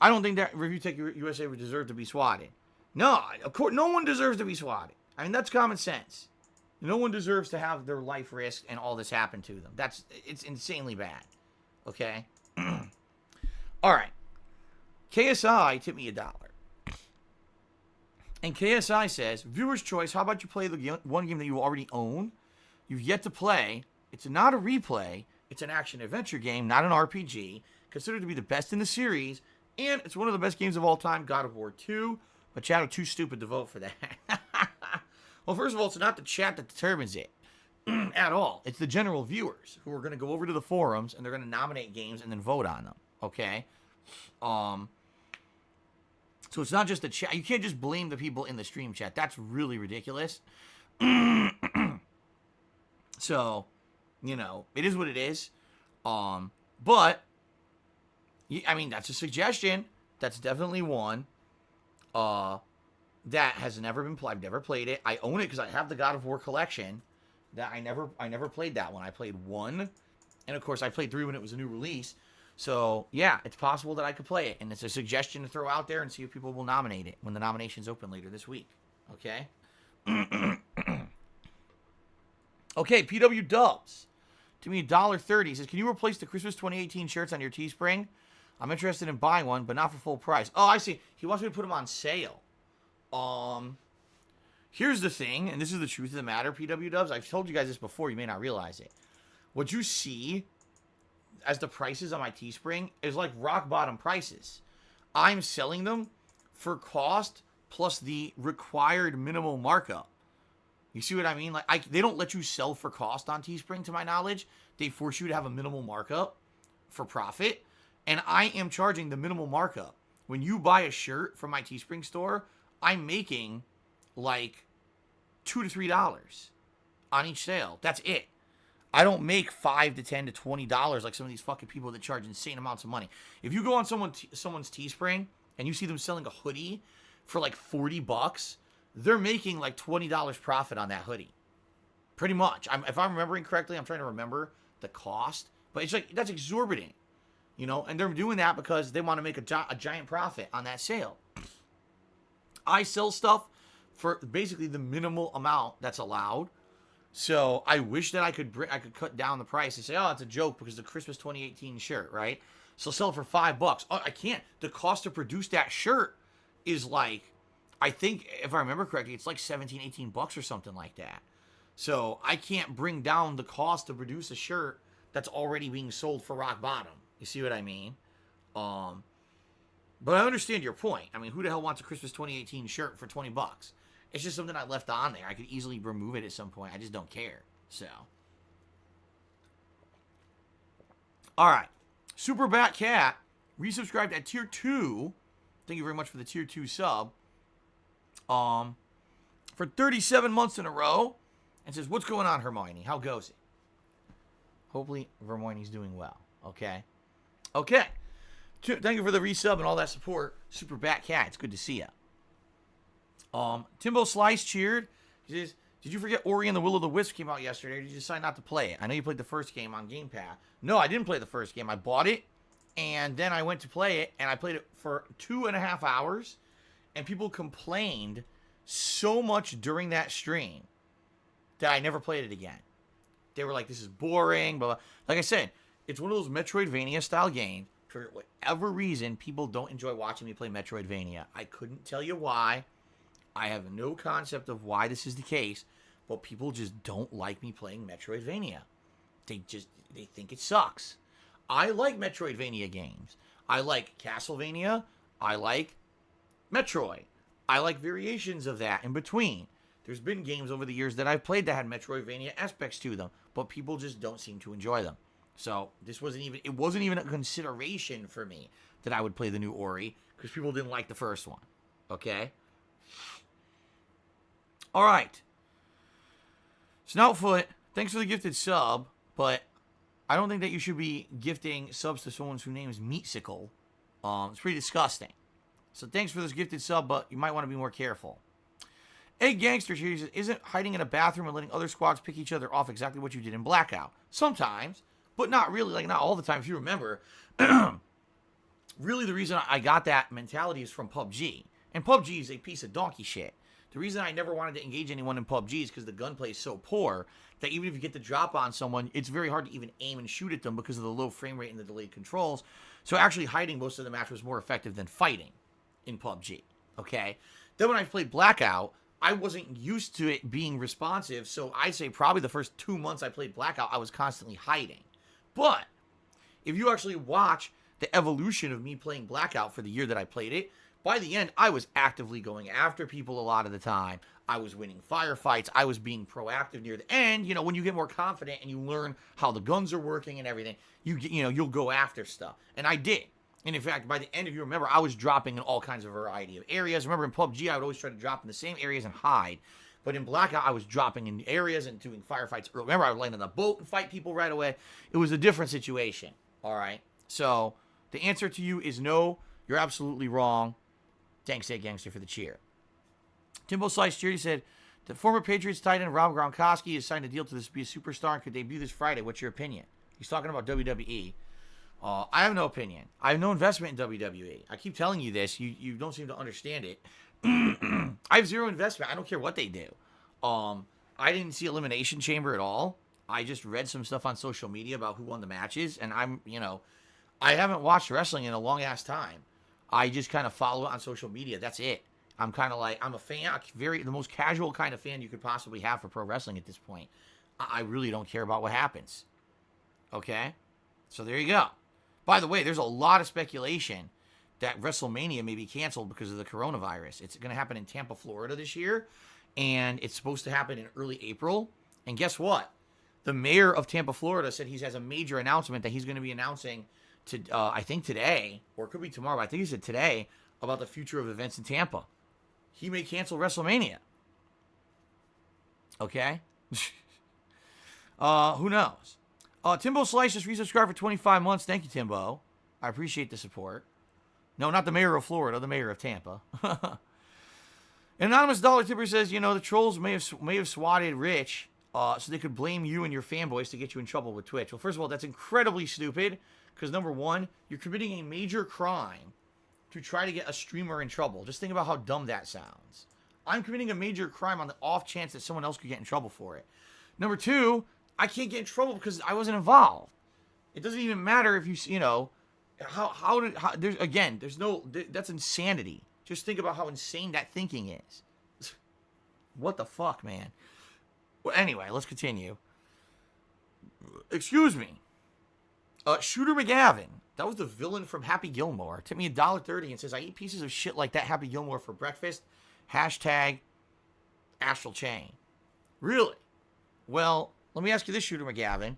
I don't think that Review Tech USA would deserve to be swatted. No, of course, no one deserves to be swatted. I mean, that's common sense. No one deserves to have their life risked and all this happen to them. It's insanely bad. Okay? All right. KSI tipped me $1. And KSI says, viewer's choice, how about you play the one game that you already own? You've yet to play. It's not a replay. It's an action-adventure game, not an RPG. Considered to be the best in the series. And it's one of the best games of all time, God of War 2. But chat are too stupid to vote for that. Well, first of all, it's not the chat that determines it. At all. It's the general viewers who are going to go over to the forums and they're going to nominate games and then vote on them. Okay? So it's not just the chat. You can't just blame the people in the stream chat. That's really ridiculous. So, it is what it is. But, I mean, that's a suggestion. That's definitely one. That has never been played. I've never played it. I own it because I have the God of War collection. That I never played that one. I played 1, and of course I played 3 when it was a new release. So yeah, it's possible that I could play it, and it's a suggestion to throw out there and see if people will nominate it when the nominations open later this week. Okay. Okay, PW Dubs to me $1.30. He says, can you replace the Christmas 2018 shirts on your Teespring? I'm interested in buying one, but not for full price. Oh, I see. He wants me to put them on sale. Here's the thing, and this is the truth of the matter, PW Dubs. I've told you guys this before. You may not realize it. What you see as the prices on my Teespring is like rock bottom prices. I'm selling them for cost plus the required minimal markup. You see what I mean? Like, they don't let you sell for cost on Teespring, to my knowledge. They force you to have a minimal markup for profit. And I am charging the minimal markup. When you buy a shirt from my Teespring store, I'm making like $2 to $3 on each sale. That's it. I don't make $5 to $10 to $20 like some of these fucking people that charge insane amounts of money. If you go on someone's Teespring and you see them selling a hoodie for like $40, they're making like $20 profit on that hoodie. Pretty much. If I'm remembering correctly, I'm trying to remember the cost, but it's like, that's exorbitant, you know, and they're doing that because they want to make a giant profit on that sale. I sell stuff for basically the minimal amount that's allowed. So I wish that I could cut down the price and say, oh, it's a joke because the Christmas 2018 shirt, right? So sell it for $5. Oh, I can't. The cost to produce that shirt is like, I think, if I remember correctly, it's like $17-18 or something like that. So I can't bring down the cost to produce a shirt that's already being sold for rock bottom. You see what I mean? But I understand your point. I mean, who the hell wants a Christmas 2018 shirt for $20? It's just something I left on there. I could easily remove it at some point. I just don't care. So. All right. Super Bat Cat resubscribed at tier 2. Thank you very much for the tier 2 sub. For 37 months in a row. And says, what's going on, Hermione? How goes it? Hopefully, Hermione's doing well. Okay. Okay. Thank you for the resub and all that support. Super Bat Cat. It's good to see you. Timbo Slice cheered. He says, did you forget Ori and the Will of the Wisp came out yesterday, or did you decide not to play it? I know you played the first game on Game Pass. No, I didn't play the first game. I bought it, and then I went to play it, and I played it for 2.5 hours, and people complained so much during that stream that I never played it again. They were like, this is boring, blah, blah. Like I said, it's one of those Metroidvania-style games. For whatever reason, people don't enjoy watching me play Metroidvania. I couldn't tell you why. I have no concept of why this is the case, but people just don't like me playing Metroidvania. They think it sucks. I like Metroidvania games. I like Castlevania. I like Metroid. I like variations of that in between. There's been games over the years that I've played that had Metroidvania aspects to them, but people just don't seem to enjoy them. So it wasn't even a consideration for me that I would play the new Ori because people didn't like the first one. Okay? All right. Snoutfoot, thanks for the gifted sub, but I don't think that you should be gifting subs to someone whose name is Meatsicle. It's pretty disgusting. So thanks for this gifted sub, but you might want to be more careful. Egg Gangster here says, isn't hiding in a bathroom and letting other squads pick each other off exactly what you did in Blackout? Sometimes, but not really, like not all the time. If you remember, really the reason I got that mentality is from PUBG. And PUBG is a piece of donkey shit. The reason I never wanted to engage anyone in PUBG is because the gunplay is so poor that even if you get the drop on someone, it's very hard to even aim and shoot at them because of the low frame rate and the delayed controls. So actually hiding most of the match was more effective than fighting in PUBG. Okay? Then when I played Blackout, I wasn't used to it being responsive, so I'd say probably the first 2 months I played Blackout, I was constantly hiding. But if you actually watch the evolution of me playing Blackout for the year that I played it, by the end, I was actively going after people a lot of the time. I was winning firefights. I was being proactive near the end. You know, when you get more confident and you learn how the guns are working and everything, you'll go after stuff. And I did. And in fact, by the end, if you remember, I was dropping in all kinds of variety of areas. Remember, in PUBG, I would always try to drop in the same areas and hide. But in Blackout, I was dropping in areas and doing firefights. Remember, I would land on the boat and fight people right away. It was a different situation. All right? So the answer to you is no. You're absolutely wrong. Thanks, Egg Gangster, for the cheer. Timbo Slice cheer. He said, the former Patriots tight end Rob Gronkowski has signed a deal to be a superstar and could debut this Friday. What's your opinion? He's talking about WWE. I have no opinion. I have no investment in WWE. I keep telling you this. You don't seem to understand it. I have zero investment. I don't care what they do. I didn't see Elimination Chamber at all. I just read some stuff on social media about who won the matches, and I haven't watched wrestling in a long ass time. I just kind of follow it on social media. That's it. I'm kind of like, I'm a fan, the most casual kind of fan you could possibly have for pro wrestling at this point. I really don't care about what happens. Okay? So there you go. By the way, there's a lot of speculation that WrestleMania may be canceled because of the coronavirus. It's going to happen in Tampa, Florida this year, and it's supposed to happen in early April. And guess what? The mayor of Tampa, Florida said he has a major announcement that he's going to be announcing I think today, or it could be tomorrow, but I think he said today, about the future of events in Tampa. He may cancel WrestleMania. Okay? Who knows? Timbo Slice just resubscribed for 25 months. Thank you, Timbo. I appreciate the support. No, not the mayor of Florida, the mayor of Tampa. An anonymous dollar tipper says, the trolls may have swatted Rich so they could blame you and your fanboys to get you in trouble with Twitch. Well, first of all, that's incredibly stupid because, number one, you're committing a major crime to try to get a streamer in trouble. Just think about how dumb that sounds. I'm committing a major crime on the off chance that someone else could get in trouble for it. Number two, I can't get in trouble because I wasn't involved. It doesn't even matter if that's insanity. Just think about how insane that thinking is. What the fuck, man? Well, anyway, let's continue. Excuse me. Shooter McGavin. That was the villain from Happy Gilmore. Tipped me $1.30 and says, I eat pieces of shit like that Happy Gilmore for breakfast. Hashtag Astral Chain. Really? Well, let me ask you this, Shooter McGavin.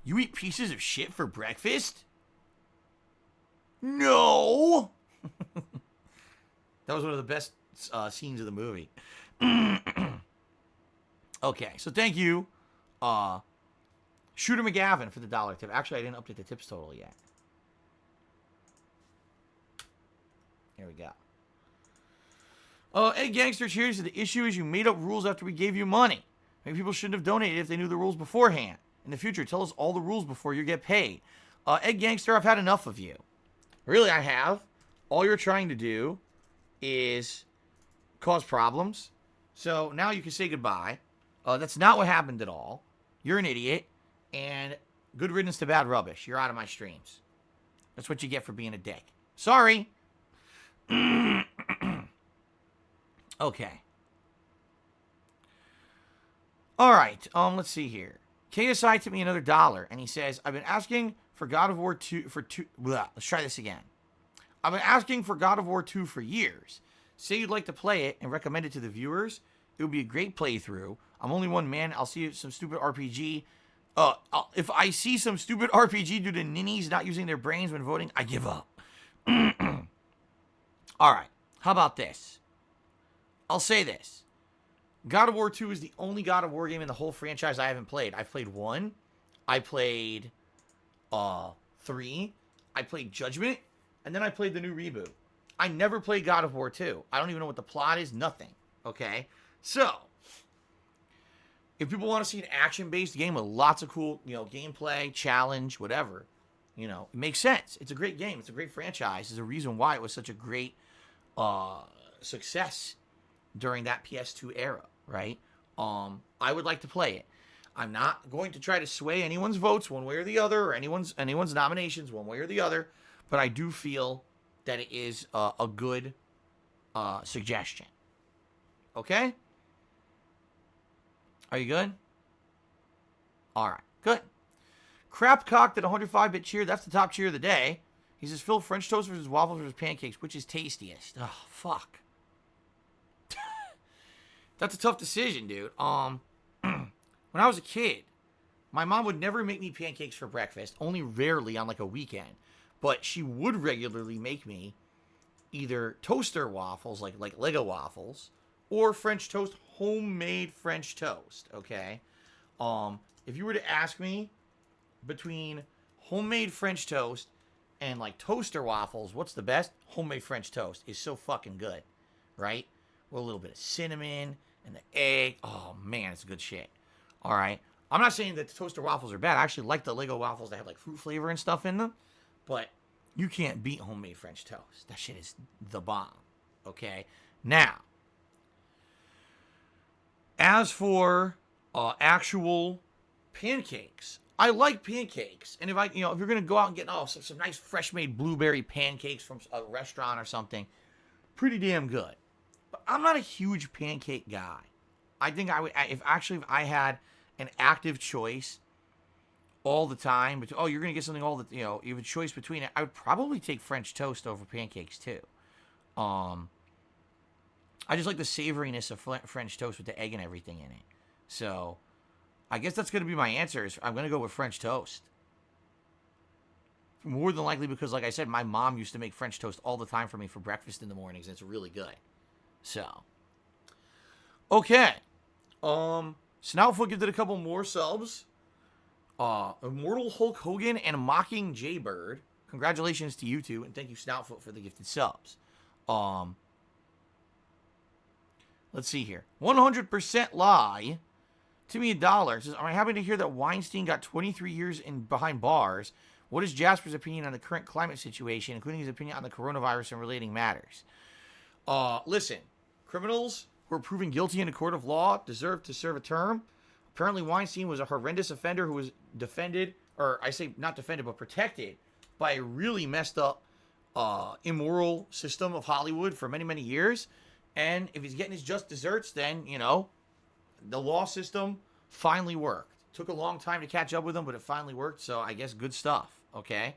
You eat pieces of shit for breakfast? No! That was one of the best scenes of the movie. Okay, so thank you, Shooter McGavin, for the dollar tip. Actually, I didn't update the tips total yet. Here we go. Ed Gangster cheers. The issue is you made up rules after we gave you money. Maybe people shouldn't have donated if they knew the rules beforehand. In the future, tell us all the rules before you get paid. Ed Gangster, I've had enough of you. Really, I have. All you're trying to do is cause problems. So now you can say goodbye. That's not what happened at all. You're an idiot. And good riddance to bad rubbish. You're out of my streams. That's what you get for being a dick. Sorry. Okay. All right. Let's see here. KSI tipped me another $1, and he says, I've been asking for God of War 2 for two. Let's try this again. I've been asking for God of War 2 for years. Say you'd like to play it and recommend it to the viewers. It would be a great playthrough. I'm only one man. I'll see some stupid RPG. If I see some stupid RPG due to ninnies not using their brains when voting, I give up. All right. How about this? I'll say this. God of War 2 is the only God of War game in the whole franchise I haven't played. I've played 1. I played 3. I played Judgment. And then I played the new reboot. I never played God of War 2. I don't even know what the plot is. Nothing. Okay? So, if people want to see an action-based game with lots of cool, gameplay, challenge, whatever, it makes sense. It's a great game. It's a great franchise. There's a reason why it was such a great success during that PS2 era, right? I would like to play it. I'm not going to try to sway anyone's votes one way or the other, or anyone's nominations one way or the other, but I do feel that it is a good suggestion. Okay? Are you good? All right, good. Crapcock did 105-bit cheer. That's the top cheer of the day. He says, Phil, French toast versus waffles versus pancakes. Which is tastiest? Oh, fuck. That's a tough decision, dude. When I was a kid, my mom would never make me pancakes for breakfast, only rarely on like a weekend. But she would regularly make me either toaster waffles, like Lego waffles, or French toast, homemade French toast, okay? If you were to ask me between homemade French toast and like toaster waffles, what's the best? Homemade French toast is so fucking good, right? With a little bit of cinnamon and the egg. Oh, man, it's good shit. All right? I'm not saying that the toaster waffles are bad. I actually like the Lego waffles that have like fruit flavor and stuff in them. But you can't beat homemade French toast. That shit is the bomb. Okay? Now, as for actual pancakes. I like pancakes. And if if you're going to go out and get, some nice fresh made blueberry pancakes from a restaurant or something, pretty damn good. But I'm not a huge pancake guy. I think I would, if I had an active choice all the time, but you're going to get something you have a choice between it, I would probably take French toast over pancakes too. I just like the savoriness of French toast with the egg and everything in it. So I guess that's going to be my answer. I'm going to go with French toast. More than likely because, like I said, my mom used to make French toast all the time for me for breakfast in the mornings, and it's really good. So, okay. Snoutfoot gifted a couple more subs. Immortal Hulk Hogan and Mocking Jaybird. Congratulations to you two, and thank you, Snoutfoot, for the gifted subs. Let's see here. 100% lie. Timmy $1 says, I'm happy to hear that Weinstein got 23 years behind bars. What is Jasper's opinion on the current climate situation, including his opinion on the coronavirus and relating matters? Listen, criminals who are proven guilty in a court of law deserve to serve a term. Apparently, Weinstein was a horrendous offender who was defended, or I say not defended, but protected by a really messed up, immoral system of Hollywood for many, many years. And if he's getting his just desserts, then, the law system finally worked. Took a long time to catch up with him, but it finally worked. So I guess good stuff. Okay.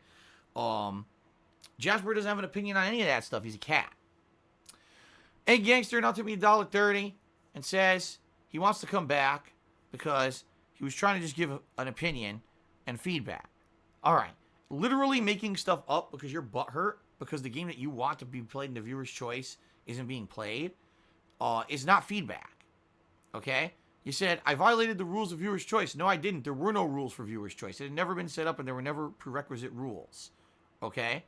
Jasper doesn't have an opinion on any of that stuff. He's a cat. A gangster now took me $1.30 and says he wants to come back because he was trying to just give an opinion and feedback. All right. Literally making stuff up because you're butthurt because the game that you want to be played in the viewer's choice isn't being played is not feedback. Okay? You said, I violated the rules of viewer's choice. No, I didn't. There were no rules for viewer's choice. It had never been set up and there were never prerequisite rules. Okay?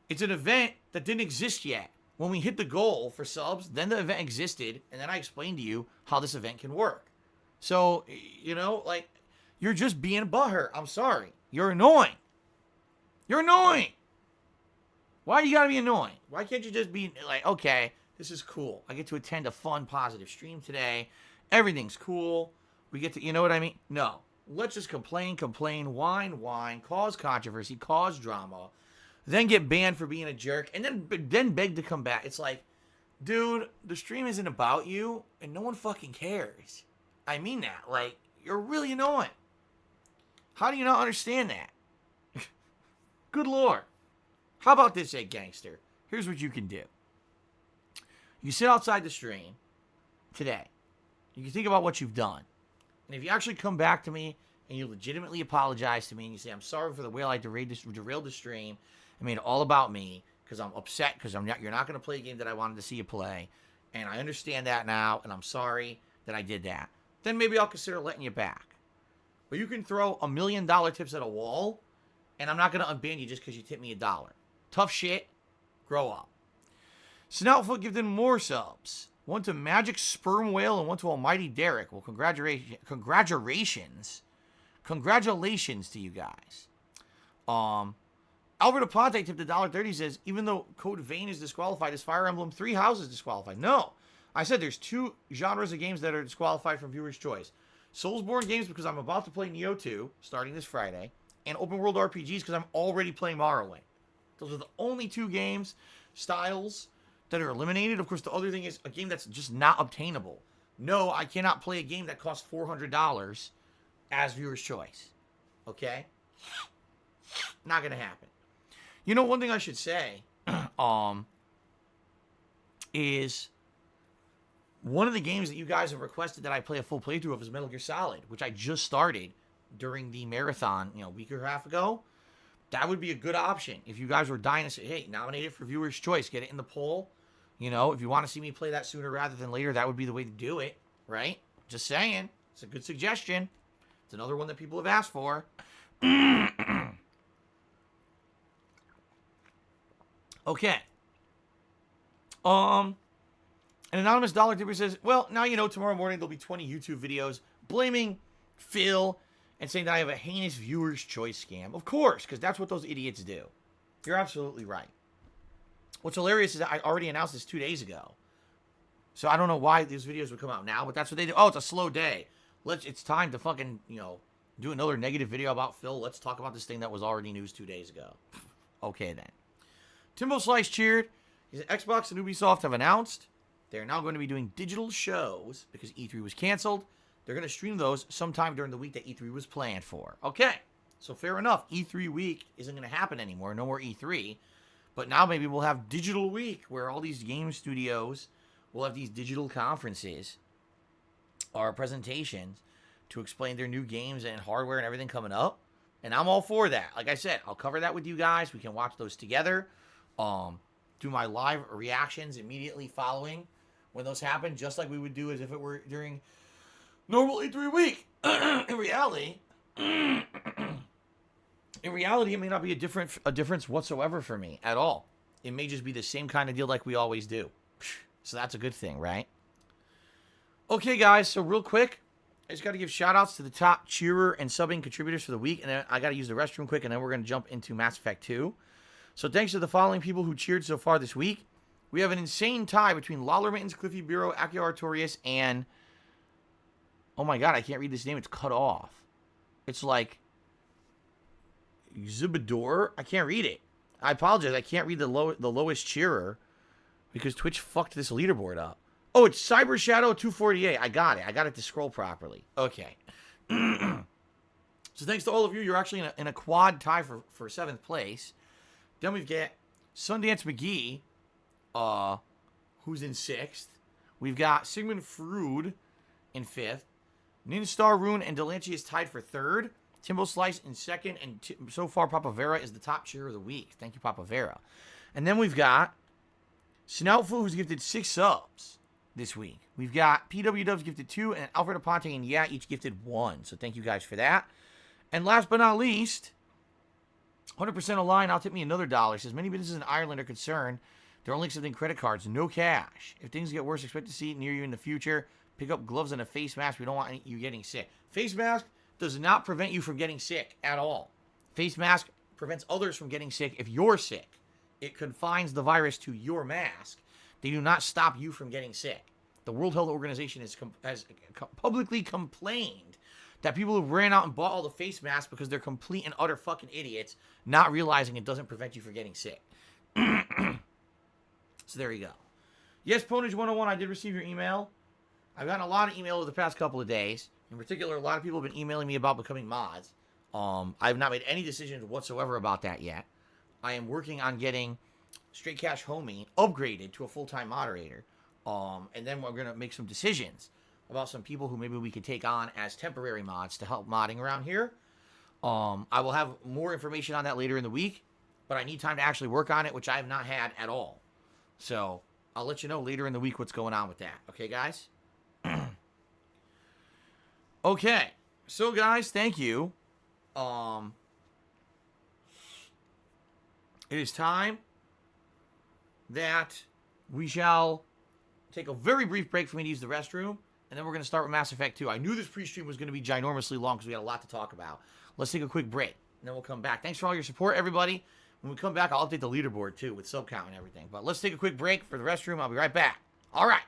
It's an event that didn't exist yet. When we hit the goal for subs, then the event existed, and then I explained to you how this event can work. So, you're just being butthurt. I'm sorry. You're annoying. You're annoying. Why you gotta be annoying? Why can't you just be like, okay, this is cool. I get to attend a fun, positive stream today. Everything's cool. We get to, you know what I mean? No. Let's just complain, whine, cause controversy, cause drama, then get banned for being a jerk, and then beg to come back. It's like, dude, the stream isn't about you, and no one fucking cares. I mean that. Like, you're really annoying. How do you not understand that? Good Lord. How about this, Egg Gangster? Here's what you can do. You sit outside the stream today. You can think about what you've done. And if you actually come back to me and you legitimately apologize to me and you say, I'm sorry for the way I derailed the stream and made it all about me because I'm upset because you're not going to play a game that I wanted to see you play. And I understand that now, and I'm sorry that I did that. Then maybe I'll consider letting you back. But you can throw $1 million tips at a wall, and I'm not going to unban you just because you tipped me $1. Tough shit. Grow up. Snoutfoot gave them more subs. One to Magic Sperm Whale and one to Almighty Derek. Well, congratulations. Congratulations to you guys. Albert Aponte tipped $1.30, says, even though Code Vein is disqualified, is Fire Emblem 3 Houses disqualified? No. I said there's 2 genres of games that are disqualified from viewer's choice. Soulsborne games because I'm about to play Nioh 2, starting this Friday, and open world RPGs because I'm already playing Morrowind. Those are the only 2 games, styles, that are eliminated. Of course, the other thing is a game that's just not obtainable. No, I cannot play a game that costs $400 as viewer's choice. Okay? Not going to happen. You know, one thing I should say is one of the games that you guys have requested that I play a full playthrough of is Metal Gear Solid, which I just started during the marathon, a week or a half ago. That would be a good option. If you guys were dying to say, hey, nominate it for viewer's choice, get it in the poll. If you want to see me play that sooner rather than later, that would be the way to do it, right? Just saying. It's a good suggestion. It's another one that people have asked for. Okay. An anonymous dollar tipper says, well, now tomorrow morning there'll be 20 YouTube videos blaming Phil and saying that I have a heinous viewer's choice scam. Of course, because that's what those idiots do. You're absolutely right. What's hilarious is that I already announced this 2 days ago. So I don't know why these videos would come out now, but that's what they do. Oh, it's a slow day. It's time to fucking, do another negative video about Phil. Let's talk about this thing that was already news 2 days ago. Okay, then. Timbo Slice cheered. He said Xbox and Ubisoft have announced they're now going to be doing digital shows because E3 was canceled. They're going to stream those sometime during the week that E3 was planned for. Okay, so fair enough. E3 week isn't going to happen anymore. No more E3. But now maybe we'll have digital week where all these game studios will have these digital conferences or presentations to explain their new games and hardware and everything coming up. And I'm all for that. Like I said, I'll cover that with you guys. We can watch those together. Do my live reactions immediately following when those happen, just like we would do as if it were during normal E3 week. In reality, it may not be a difference whatsoever for me at all. It may just be the same kind of deal like we always do. So that's a good thing, right? Okay, guys, so real quick, I just got to give shout-outs to the top cheerer and subbing contributors for the week, and then I got to use the restroom quick, and then we're going to jump into Mass Effect 2. So thanks to the following people who cheered so far this week. We have an insane tie between Lawler Mittens, Cliffy Bureau, Akio Artorias, and... oh my god, I can't read this name. It's cut off. It's like... Zubador? I can't read it. I apologize. I can't read the lowest cheerer because Twitch fucked this leaderboard up. Oh, it's Cyber Shadow 248. I got it. I got it to scroll properly. Okay. So thanks to all of you. You're actually in a quad tie for 7th place. Then we've got Sundance McGee, who's in 6th. We've got Sigmund Frood in 5th. Ninstar Rune and Delancey is tied for 3rd. Timbo Slice in 2nd. And so far, Papa Vera is the top cheer of the week. Thank you, Papa Vera. And then we've got Snoutful, who's gifted 6 subs this week. We've got PW Dubs gifted 2, and Alfred Aponte and each gifted 1. So thank you guys for that. And last but not least, 100% Align, I'll tip me another $1. Says many businesses in Ireland are concerned. They're only accepting credit cards, no cash. If things get worse, expect to see it near you in the future. Pick up gloves and a face mask. We don't want you getting sick. Face mask does not prevent you from getting sick at all. Face mask prevents others from getting sick if you're sick. It confines the virus to your mask. They do not stop you from getting sick. The World Health Organization has publicly complained that people who ran out and bought all the face masks because they're complete and utter fucking idiots, not realizing it doesn't prevent you from getting sick. So there you go. Yes, Ponage 101, I did receive your email. I've gotten a lot of email over the past couple of days. In particular, a lot of people have been emailing me about becoming mods. I have not made any decisions whatsoever about that yet. I am working on getting Straight Cash Homie upgraded to a full-time moderator. And then we're going to make some decisions about some people who maybe we could take on as temporary mods to help modding around here. I will have more information on that later in the week, but I need time to actually work on it, which I have not had at all. So I'll let you know later in the week what's going on with that. Okay, guys? Okay. So, guys, thank you. It is time that we shall take a very brief break for me to use the restroom, and then we're going to start with Mass Effect 2. I knew this pre-stream was going to be ginormously long because we had a lot to talk about. Let's take a quick break, and then we'll come back. Thanks for all your support, everybody. When we come back, I'll update the leaderboard, too, with sub count and everything. But let's take a quick break for the restroom. I'll be right back. All right.